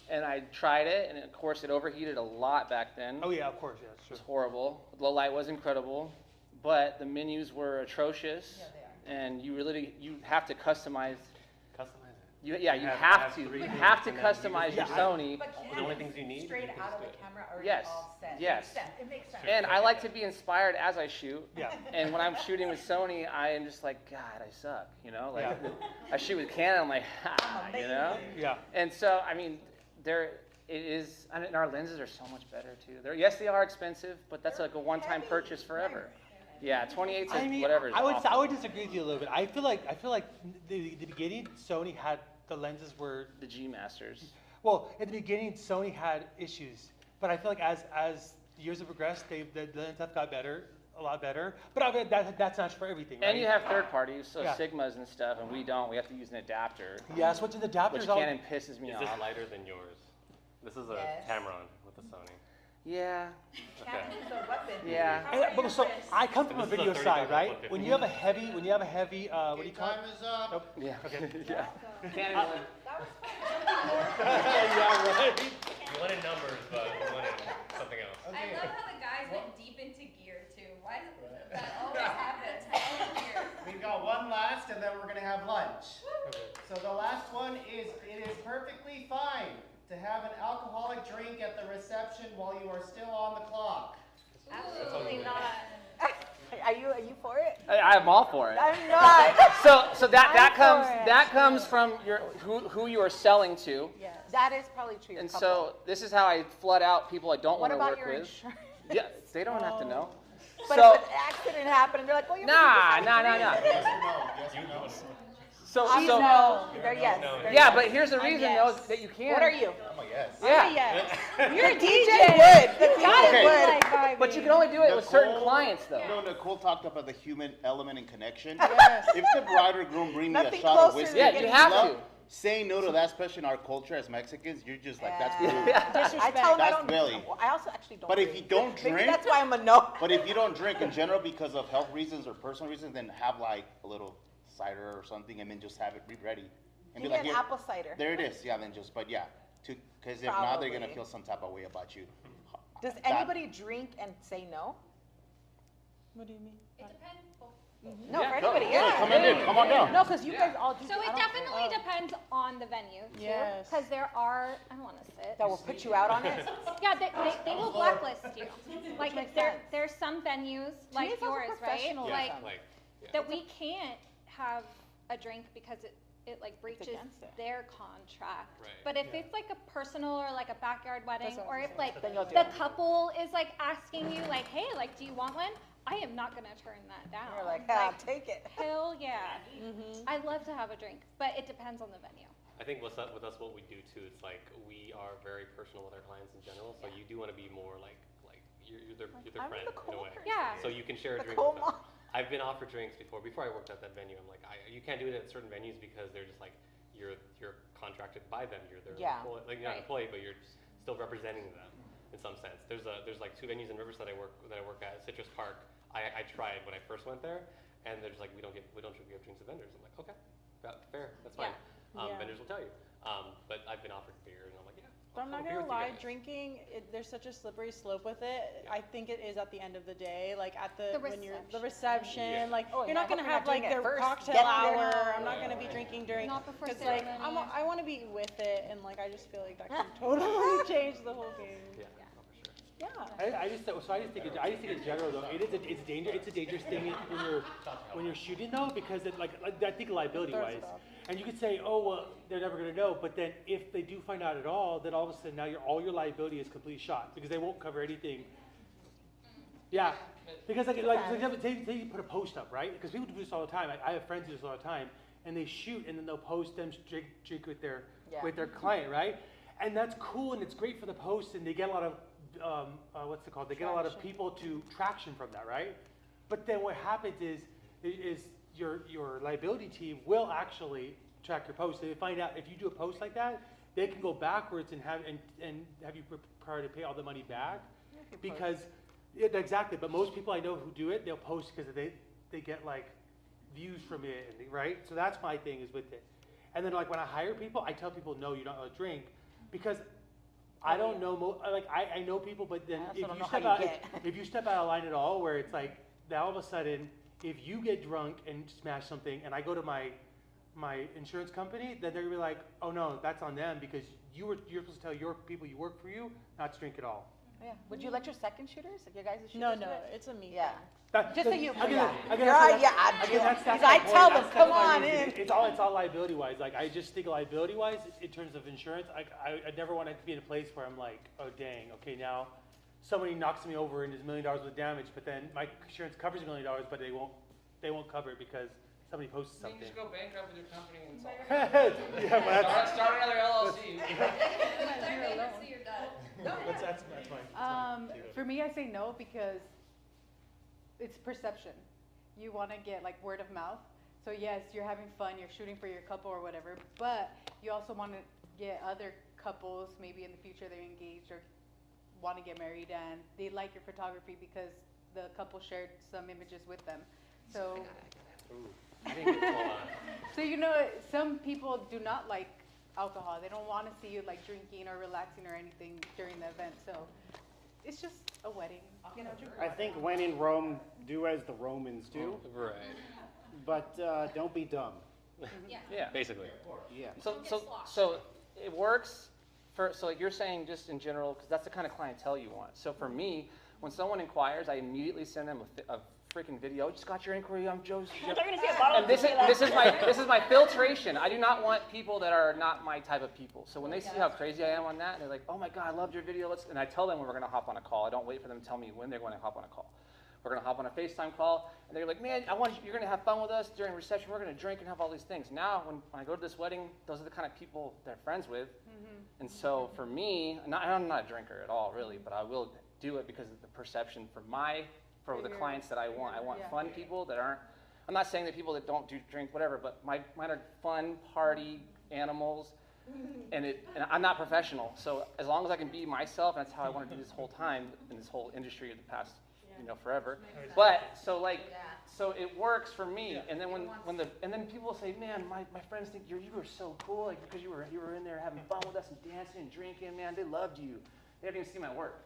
and I tried it, and of course it overheated a lot back then. Oh yeah, of course, yeah, sure. It was horrible. Low light was incredible, but the menus were atrocious, and you have to customize. You have to customize your Sony. But the only things you need. Straight out of the camera or yes, all set. yes. It makes sense. And I like to be inspired as I shoot. Yeah. And when I'm shooting with Sony, I am just like, God, I suck. You know, like I shoot with Canon, I'm like, you know. Yeah. And so I mean, our lenses are so much better too. Yes, they are expensive, but that's like a one-time purchase forever. Yeah, 28 whatever. I would disagree with you a little bit. I feel like the beginning Sony had the lenses were the G Masters. Well, at the beginning Sony had issues, but I feel like as the years have progressed, the lenses have got better, a lot better. But I mean, that's not for everything, right? And you have third parties, so Sigmas and stuff, and we don't. We have to use an adapter. Yes, what's an adapter? Which Canon pisses me off. Is this lighter than yours? This is a Tamron with a Sony. Yeah. Cannon's a weapon. Yeah. How about you, So Chris? I come from a This is a video 30 side, by right? 150. When you have a heavy, what do you call Okay, it? time is up. Nope. Yeah. Okay. Yeah. Yeah, right. You won in numbers, but you won in something else. I love how the guys went deep into gear too. Why does that always happen? We've got one last, and then we're gonna have lunch. So the last one is, it is perfectly fine to have an alcoholic drink at the reception while you are still on the clock. Absolutely not. Are you for it? I'm all for it. I'm not. So that I'm for it. comes from your who you are selling to. Yes. That is probably true. And so this is how I flood out people I don't what want to about work your with. insurance? Yeah, they don't have to know. But So if an accident happened, and they're like, well, you nah. Yes or no? Yes or no? So no. They're yes. No. They're yeah, yes. but here's the I'm reason yes. though that you can. What are you? I'm a yes. Yeah. Yes. You're The DJ would. The DJ Okay. would. But you can only do it with certain Nicole- clients though. No, Nicole talked about the human element and connection. Yes. If the bride or groom bring me a Nothing shot of closer whiskey, than Yeah, and you have love, to. saying no to that, especially in our culture as Mexicans, you're just like, that's Yeah. rude. I tell them I That's don't. really. I also actually don't. But if drink. you don't Maybe drink, that's why I'm a no. but if you don't drink in general because of health reasons or personal reasons, then have like a little cider or something, and then just have it be ready. And Give be me like, an "Here, apple cider. there it is." Yeah, then just, but yeah, because if not, they're gonna Probably. feel some type of way about you. Does That- anybody drink and say no? What do you mean? It depends. No, Yeah, for go. everybody. Yeah, Yeah. come on in, come on down. No, because you guys all do. So it definitely depends on the venue too, Yes. because there are. I don't want to sit. That will put you out on it. Yeah, they will blacklist you. Like makes there sense. there's some venues me, like it's also yours, right? professionalism. Like yeah. that we can't have a drink because it like breaches against it. their contract. Right. But if it's like a personal or like a backyard wedding, what or I'm if like Then you'll do the it. couple is like asking you like, hey, like, do you want one? I am not gonna turn that down. You're like, ah, take it. Hell yeah. I love to have a drink, but it depends on the venue. I think with us, what we do too, it's like we are very personal with our clients in general. So you do want to be more like you're their I'm friend the in a cool way. person. Yeah. So you can share a The drink cool with them. mom. I've been offered drinks before. Before I worked at that venue, I'm like, you can't do it at certain venues because they're just like you're contracted by them. You're their Yeah. employee, like you're not an Right. employee, but you're still representing them in some sense. There's like 2 venues in Riverside I work at, Citrus Park. I tried when I first went there, and they're just like, we don't give drinks to vendors. I'm like, okay, fair, that's fine. Yeah. Vendors will tell you. But I've been offered beer, and I'm like, yeah. But I'm I'll not have a beer gonna with you lie, guys. drinking, there's such a slippery slope with it. I think it is at the end of the day, like at the reception, Yeah. like Oh, you're yeah, I not gonna hope you're have not doing like it their first. cocktail Get hour. there. I'm not gonna be drinking during, Not before because like ceremony. I want to be with it, and like I just feel like that can totally change the whole game. Yeah, no, for sure. Yeah. I just think in general though, it's a dangerous thing when you're shooting though, because I think liability wise, and you could say, oh well, they're never gonna know, but then if they do find out at all, then all of a sudden now all your liability is completely shot because they won't cover anything. Yeah, because say you put a post up, right? Because people do this all the time. I have friends who do this all the time, and they shoot and then they'll post them drink with their client, right? And that's cool and it's great for the post, and they get a lot of what's it called? They get a lot of people to traction from that, right? But then what happens is your liability team will actually track your post. They find out if you do a post like that, they can go backwards and have you prepared to pay all the money back because exactly. But most people I know who do it, they'll post because they get like views from it, right? So that's my thing is with it. And then like when I hire people, I tell people no, you're not allowed to drink because I don't know I know people, but then if you step out of line at all, where it's like now all of a sudden if you get drunk and smash something, and I go to my insurance company, then they're gonna be like, oh no, that's on them because you're supposed to tell your people you work for you not to drink at all. Yeah. Would you let your second shooters, if your guys are shooters? No, do it? it's a me. Yeah. That- Just so you. Again, Yeah. again, That's that's I my point. tell them, That's come my on reason. in. It's all liability wise. Like I just think liability wise in terms of insurance. I never want to be in a place where I'm like, oh dang, okay now somebody knocks me over and there's $1 million worth of damage, but then my insurance covers $1 million, but they won't cover it because somebody posted Then something. you just go bankrupt with your company and Yeah, but that's, start another LLC. that's fine. For me, I say no because it's perception. You want to get like word of mouth. So yes, you're having fun, you're shooting for your couple or whatever, but you also want to get other couples, maybe in the future they're engaged or want to get married and they like your photography because the couple shared some images with them. So, so you know, some people do not like alcohol. They don't want to see you like drinking or relaxing or anything during the event. So it's just a wedding, you know. I think when in Rome, do as the Romans do. Right. But don't be dumb. Yeah. Basically. Yeah. So it works for, so like you're saying just in general, because that's the kind of clientele you want. So for me, when someone inquires, I immediately send them a freaking video. Just got your inquiry. I'm Joe. They're gonna see a bottle And of this tequila. is my filtration. I do not want people that are not my type of people. So when they see how crazy I am on that, they're like, "Oh my God, I loved your video." And I tell them when we're gonna hop on a call. I don't wait for them to tell me when they're going to hop on a call. We're gonna hop on a FaceTime call, and they're like, "Man, you're gonna have fun with us during reception. We're gonna drink and have all these things." Now, when I go to this wedding, those are the kind of people they're friends with. And so for me, I'm not a drinker at all, really, but I will do it because of the perception for the clients that I want. I want fun people that aren't. I'm not saying that people that don't do drink, whatever, but mine are fun, party animals, and I'm not professional. So as long as I can be myself, and that's how I want to do this whole time in this whole industry of the past, forever. But so it works for me. And then and then people say, "Man, my friends think you were so cool, like because you were in there having fun with us and dancing and drinking. Man, they loved you. They didn't even see my work.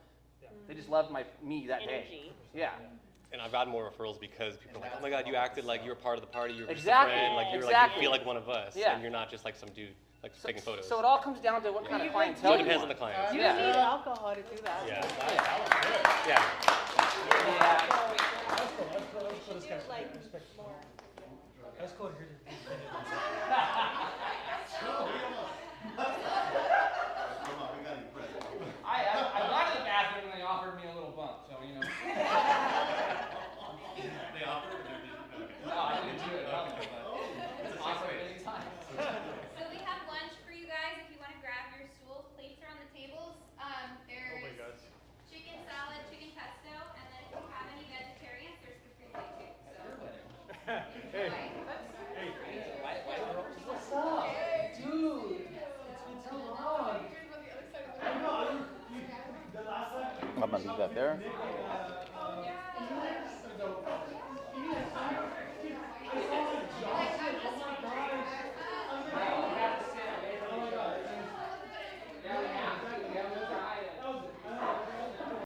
They just loved me that day." Yeah. And I've gotten more referrals because people are like, "Oh my God, you acted like you were part of the party. You were just Exactly. a friend. Like you feel like one of us, Yeah. and you're not just like some dude like taking photos." So it all comes down to what kind of clientele. It depends on the client. You need alcohol to do that. Yeah. Let's put this guy in perspective. That's cool to hear this. I got to the bathroom and they offered me a little bump, so you know. They offered it. No, I didn't do it. It's awesome anytime. So we have lunch for you guys if you want to grab your stools. Plates are on the tables. There's chicken salad, chicken pesto, and then if you have any vegetarians, there's the free plate too. So enjoy. What's up? Dude, it's been so long. I'm gonna leave that there.